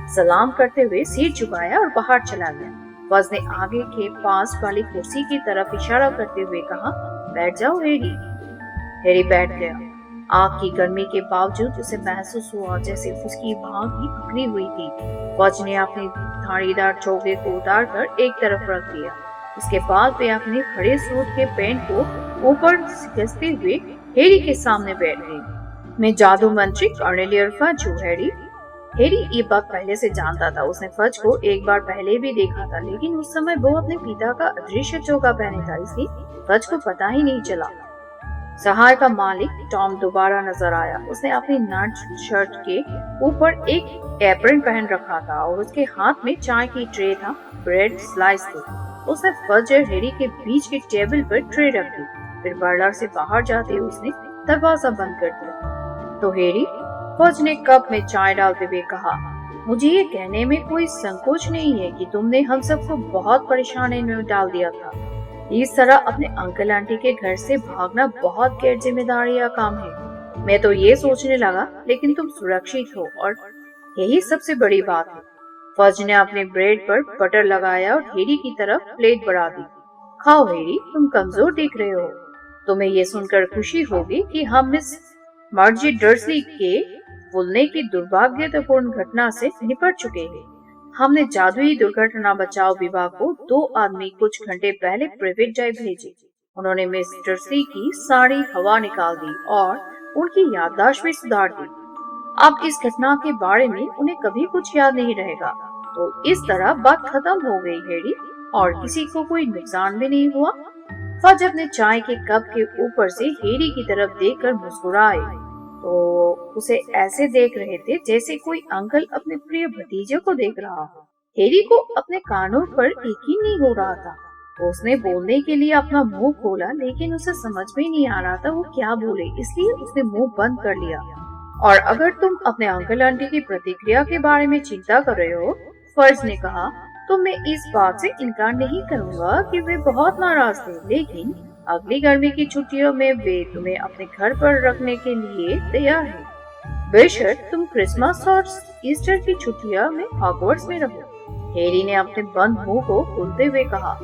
सलाम करते हुए सिर झुकाया और बाहर चला गया। फज ने आगे के पास वाली कुर्सी की तरफ इशारा करते हुए कहा, बैठ जाओ हैरी। हैरी बैठ गया। आग की गर्मी के बावजूद उसे महसूस हुआ जैसे उसकी बांह भी पकड़ी हुई थी। फज ने अपनी धारीदार चोगे को उतार कर एक तरफ रख दिया। इसके बाद वे अपने खड़े सूट के पैंट को ऊपर घसते हुए हैरी के सामने बैठ गई। मैं जादू मंत्री कॉर्नेलिया फज हूँ, हैरी। हैरी ये बात पहले से जानता था। उसने फज को एक बार पहले भी देखा था, लेकिन उस समय वो अपने पिता का अदृश्य चोगा पहने था, इसलिए फज को पता ही नहीं चला। सहाय का मालिक टॉम दोबारा नजर आया। उसने अपनी नट शर्ट के ऊपर एक एप्रन पहन रखा था और उसके हाथ में चाय की ट्रे था, ब्रेड स्लाइस थे। उसने फज और हैरी के बीच के टेबल पर ट्रे रख दी। फिर पार्लर से बाहर जाते हुए उसने दरवाजा बंद कर दिया। तो हैरी, फज ने कप में चाय डालते हुए कहा, मुझे ये कहने में कोई संकोच नहीं है कि तुमने हम सबको बहुत परेशानी में डाल दिया था। इस तरह अपने अंकल आंटी के घर से भागना बहुत गैर जिम्मेदारी का काम है। मैं तो ये सोचने लगा, लेकिन तुम सुरक्षित हो और यही सबसे बड़ी बात है। फज ने अपने ब्रेड पर बटर लगाया और हैरी की तरफ प्लेट बढ़ा दी। खाओ हैरी, तुम कमजोर दिख रहे हो। तुम्हें ये सुनकर खुशी होगी कि हम मिस मार्जी डर्सी के भूलने की दुर्भाग्यपूर्ण घटना से निपट चुके हैं। हमने जादुई दुर्घटना बचाव विभाग को 2 आदमी कुछ घंटे पहले प्राइवेट ड्राइव भेजे। उन्होंने मिस डर्सी की सारी हवा निकाल दी और उनकी याददाश्त में सुधार दी। अब इस घटना के बारे में उन्हें कभी कुछ याद नहीं रहेगा। तो इस तरह बात खत्म हो गई हैरी, और किसी को कोई नुकसान भी नहीं हुआ। फज अपने चाय के कप के ऊपर से हैरी की तरफ देखकर मुस्कुराए। तो उसे ऐसे देख रहे थे जैसे कोई अंकल अपने प्रिय भतीजे को देख रहा हो। हैरी को अपने कानों पर यकीन नहीं हो रहा था। उसने बोलने के लिए अपना मुंह खोला, लेकिन उसे समझ में नहीं आ रहा था वो क्या बोले, इसलिए उसने मुंह बंद कर लिया। और अगर तुम अपने अंकल आंटी की प्रतिक्रिया के बारे में चिंता कर रहे हो, फर्ज ने कहा, तो मैं इस बात से इनकार नहीं करूंगा कि वे बहुत नाराज थे, लेकिन अगली गर्मी की छुट्टियों में वे तुम्हें अपने घर पर रखने के लिए तैयार हैं। बेशक तुम क्रिसमस और ईस्टर की छुट्टियों में हॉगवर्ट्स में रहो। हैरी ने अपने बंद मुंह को खोलते हुए कहा,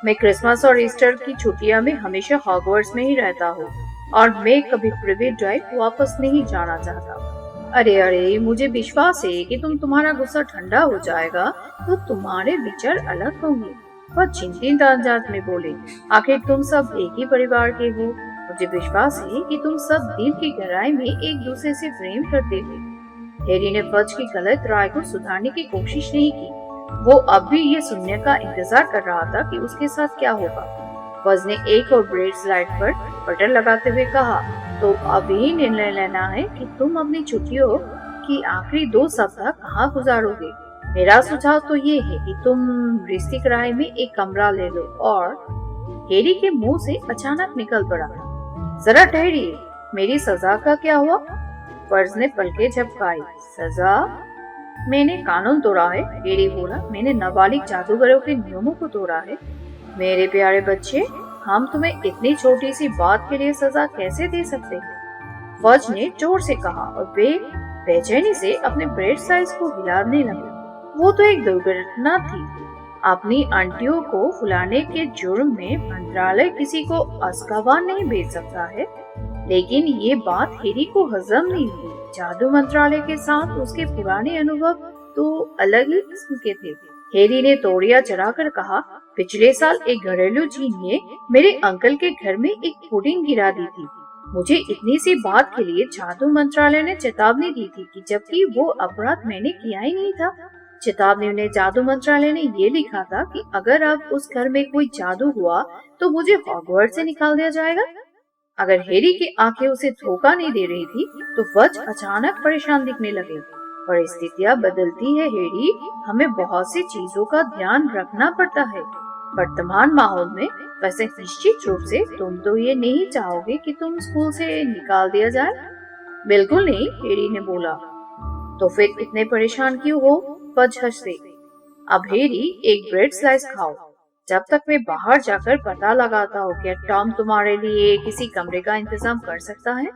मैं क्रिसमस और ईस्टर की छुट्टियों में हमेशा हॉगवर्ट्स में ही रहता हूँ और मैं कभी प्राइवेट ड्राइव वापस नहीं जाना चाहता। अरे अरे, मुझे विश्वास है कि तुम्हारा गुस्सा ठंडा हो जाएगा तो तुम्हारे विचार अलग होंगे। वह चिंतित अंदाज में बोले, आखिर तुम सब एक ही परिवार के हो। मुझे विश्वास है कि तुम सब दिल की गहराई में एक दूसरे से प्रेम करते थे। हैरी ने फज की गलत राय को सुधारने की कोशिश नहीं की। वो अब भी ये सुनने का इंतजार कर रहा था कि उसके साथ क्या होगा। फज ने एक और ब्रेड स्लाइड पर बटर लगाते हुए कहा, तो अब यही निर्णय लेना है कि तुम अपनी छुट्टियों की आखिरी 2 सप्ताह कहाँ गुजारोगे। मेरा सुझाव तो ये है कि तुम ऋषिक राय में एक कमरा ले लो। और हैरी के मुंह से अचानक निकल पड़ा, जरा ठहरिए, मेरी सजा का क्या हुआ? फर्ज ने पलकें झपकाई। सजा? मैंने कानून तोड़ा है, हैरी बोला। मैंने नाबालिग जादूगरों के नियमों को तोड़ा है। मेरे प्यारे बच्चे, हम तुम्हें इतनी छोटी सी बात के लिए सजा कैसे दे सकते हैं? फर्ज ने जोर से कहा और वे बेचैनी से अपने ब्रेड साइज को हिलाने लगे। वो तो एक दुर्घटना थी। अपनी आंटियों को फुलाने के जुर्म में मंत्रालय किसी को अस्काबान नहीं भेज सकता है। लेकिन ये बात हैरी को हजम नहीं हुई। जादू मंत्रालय के साथ उसके पुराने अनुभव तो अलग ही किस्म के थे। हैरी ने तोड़िया चढ़ाकर कहा, पिछले साल एक घरेलू जीन ने मेरे अंकल के घर में एक पुडिंग गिरा दी थी। मुझे इतनी सी बात के लिए जादू मंत्रालय ने चेतावनी दी थी कि जबकि वो अपराध मैंने किया ही नहीं था। चेतावनी में जादू मंत्रालय ने ये लिखा था कि अगर अब उस घर में कोई जादू हुआ तो मुझे हॉगवर्ट्स से निकाल दिया जाएगा। अगर हैरी की आंखें उसे धोखा नहीं दे रही थी तो फज अचानक परेशान दिखने लगे। परिस्थितियां बदलती है हैरी, हमें बहुत सी चीजों का ध्यान रखना पड़ता है वर्तमान माहौल में। वैसे निश्चित रूप से तुम तो ये नहीं चाहोगे कि तुम स्कूल से निकाल दिया जाए। बिल्कुल नहीं, हैरी ने बोला। तो फिर इतने परेशान क्यों हो? फज हंसे। अब हैरी एक ब्रेड स्लाइस खाओ जब तक मैं बाहर जाकर पता लगाता हूँ क्या टॉम तुम्हारे लिए किसी कमरे का इंतजाम कर सकता है।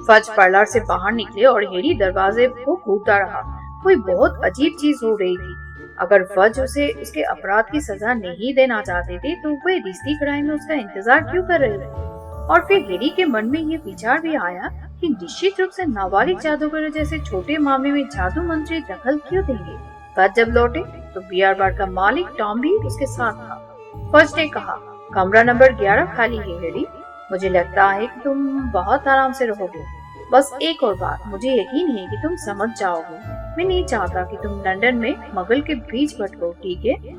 फज पार्लर से बाहर निकले और हैरी दरवाजे को घूरता रहा। कोई बहुत अजीब चीज हो रही थी। अगर फज उसे उसके अपराध की सजा नहीं देना चाहते थे तो वे रिश्ती क्राइम में उसका इंतजार क्यों कर रहे थे? और फिर हैरी के मन में ये विचार भी आया कि निश्चित रूप से नाबालिग जादूगर जैसे छोटे मामले में जादू मंत्री दखल क्यों देंगे। फज जब लौटे तो बियर बार का मालिक टॉम भी उसके साथ था। फज ने कहा, कमरा नंबर 11 खाली है हैरी। मुझे लगता है कि तुम बहुत आराम से रहोगे। बस एक और बात, मुझे यकीन है कि तुम समझ जाओगे। मैं नहीं चाहता कि तुम लंदन में मगल के बीच भटको, ठीक है?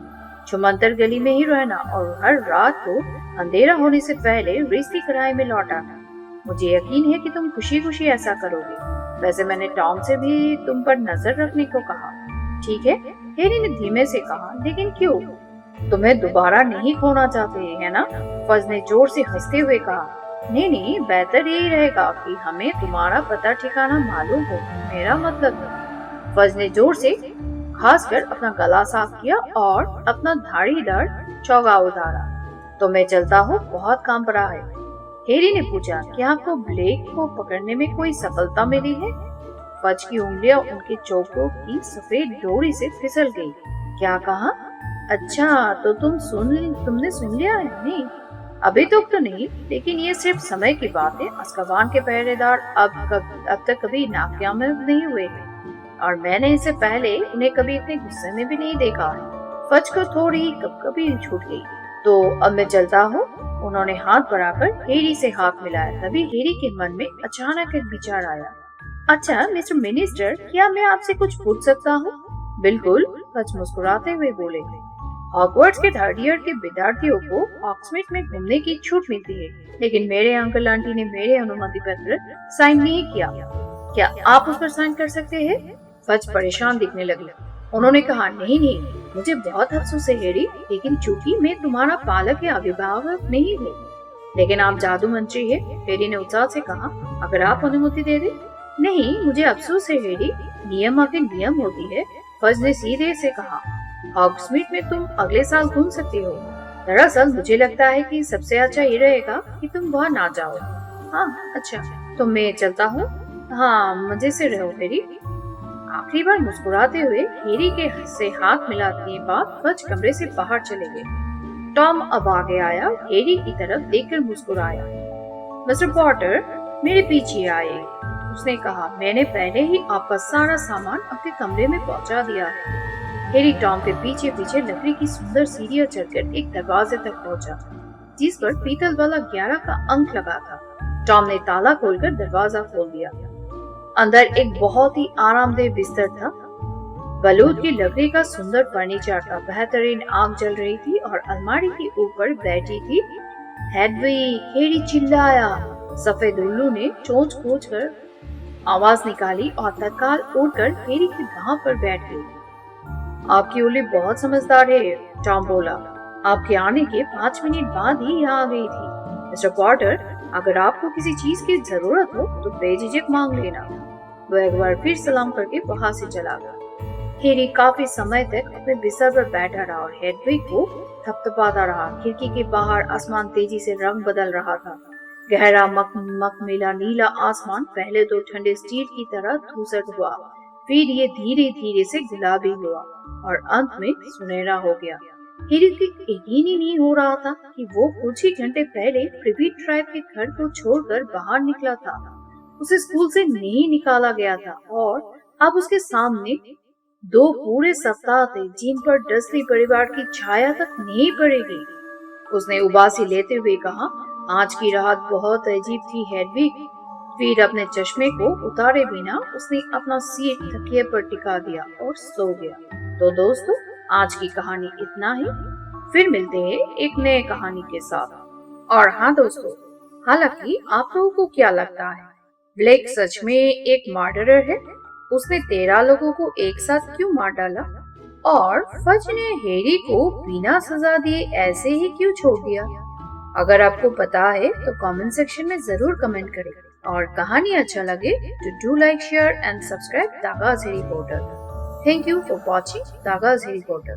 छुमंतर गली में ही रहना और हर रात को अंधेरा होने से पहले रिश्ती किराए में लौट आना। मुझे यकीन है कि तुम खुशी खुशी ऐसा करोगे। वैसे मैंने टॉम से भी तुम पर नजर रखने को कहा। ठीक है, हैरी ने धीमे से कहा, लेकिन क्यों? तुम्हें दोबारा नहीं खोना चाहते है ना? फज ने जोर से हंसते हुए कहा, नहीं नहीं, बेहतर यही रहेगा कि हमें तुम्हारा पता ठिकाना मालूम हो, मेरा मतलब है। फज ने जोर से खासकर अपना गला साफ किया और अपना धारीदार चौगा उतारा। तो मैं चलता हूँ, बहुत काम पड़ा है। हैरी ने पूछा, क्या आपको ब्लेक को पकड़ने में कोई सफलता मिली है? फज की उंगलियां उनके चौकों की सफेद डोरी से फिसल गई। क्या कहा? अच्छा, तो तुमने सुन लिया है? नहीं, अभी तो नहीं, लेकिन ये सिर्फ समय की बात है। अज़्काबान के पहरेदार अब तक कभी नाकामयाब नहीं हुए हैं और मैंने इससे पहले उन्हें कभी इतने गुस्से में भी नहीं देखा है। फज को थोड़ी कभी छूट गई। तो अब मैं चलता हूँ। उन्होंने हाथ बढ़ाकर हैरी से हाथ मिलाया। तभी हैरी के मन में अचानक एक विचार आया। अच्छा मिस्टर मिनिस्टर, क्या मैं आपसे कुछ पूछ सकता हूँ? बिल्कुल, फज मुस्कुराते हुए बोले। हॉगवर्ट्स के थर्ड ईयर के विद्यार्थियों को ऑक्सफोर्ड में घूमने की छूट मिलती है, लेकिन मेरे अंकल आंटी ने मेरे अनुमति पत्र साइन नहीं किया। क्या आप उस पर साइन कर सकते हैं? फज परेशान दिखने लगी। उन्होंने कहा, नहीं नहीं, मुझे बहुत अफसोस है हैरी, लेकिन चूंकि मैं तुम्हारा पालक या अभिभावक नहीं हूँ। लेकिन आप जादू मंत्री है, हैरी ने उत्साह से कहा। अगर आप अनुमति दे दे। नहीं, मुझे अफसोस है हैरी, नियम आगे नियम होती है, फज ने सीधे से कहा। हॉग्समीड में तुम अगले साल घूम सकती हो। दरअसल मुझे लगता है कि सबसे अच्छा ये रहेगा कि तुम वहाँ ना जाओ। हाँ अच्छा, तो मैं चलता हूँ। हाँ, मजे से रहो हैरी। आखिरी बार मुस्कुराते हुए हैरी के से हाथ मिलाने के बाद फज कमरे से बाहर चले गए। टॉम अब आगे आया, हैरी की तरफ देखकर मुस्कुराया। मिस्टर पॉटर, मेरे पीछे आए, उसने कहा। मैंने पहले ही आपका सारा सामान आपके कमरे में पहुंचा दिया है। हैरी टॉम के पीछे पीछे लकड़ी की सुंदर सीढ़ियां चढ़कर एक दरवाजे तक पहुंचा, जिस पर पीतल वाला 11 का अंक लगा था। टॉम ने ताला खोलकर दरवाजा खोल दिया। अंदर एक बहुत ही आरामदेह बिस्तर था। बलूत की लकड़ी का सुंदर फर्नीचर था। बेहतरीन आग जल रही थी और अलमारी के ऊपर बैठी थी हेडविग। हैरी चिल्लाया। सफेद उल्लू ने चोंच खोज कर आवाज निकाली और तत्काल उड़कर हैरी की बाह पर बैठ गई। आपकी उल्ली बहुत समझदार है, टॉम बोला। आपके आने के 5 मिनट बाद ही यहाँ आ गई थी। मिस्टर पॉटर, अगर आपको किसी चीज की जरूरत हो तो बेझिझक मांग लेना। वो एक बार फिर सलाम करके वहां से चला गया। हैरी काफी समय तक अपने बिस्तर पर बैठा रहा और हेडविग को थपथपाता रहा। खिड़की के बाहर आसमान तेजी से रंग बदल रहा था। गहरा मखमली नीला आसमान पहले तो ठंडे स्टील की तरह धूसर हुआ, फिर ये धीरे धीरे से गुलाबी हुआ और अंत में सुनहरा हो गया। हैरी को यकीन ही नहीं हो रहा था कि वो कुछ ही घंटे पहले प्रिवी ट्राइब के घर को छोड़कर बाहर निकला था। उसे स्कूल से नहीं निकाला गया था और अब उसके सामने 2 पूरे सप्ताह थे जिन पर डस्ली परिवार की छाया तक नहीं पड़ेगी। उसने उबासी लेते हुए कहा, आज की रात बहुत अजीब थी हेडविग। फिर अपने चश्मे को उतारे बिना उसने अपना सिर तकिए पर टिका दिया और सो गया। तो दोस्तों, आज की कहानी इतना ही। फिर मिलते हैं एक नए कहानी के साथ। और हाँ दोस्तों, हालांकि आप लोगों को क्या लगता है, ब्लेक सच में एक मर्डरर है? उसने 13 लोगों को एक साथ क्यों मार डाला? और फज ने हैरी को बिना सजा दिए ऐसे ही क्यों छोड़ दिया? अगर आपको पता है तो कमेंट सेक्शन में जरूर कमेंट करें। और कहानी अच्छा लगे तो do like, share and subscribe Dagaz Harry Potter. Thank you for watching Dagaz Harry Potter.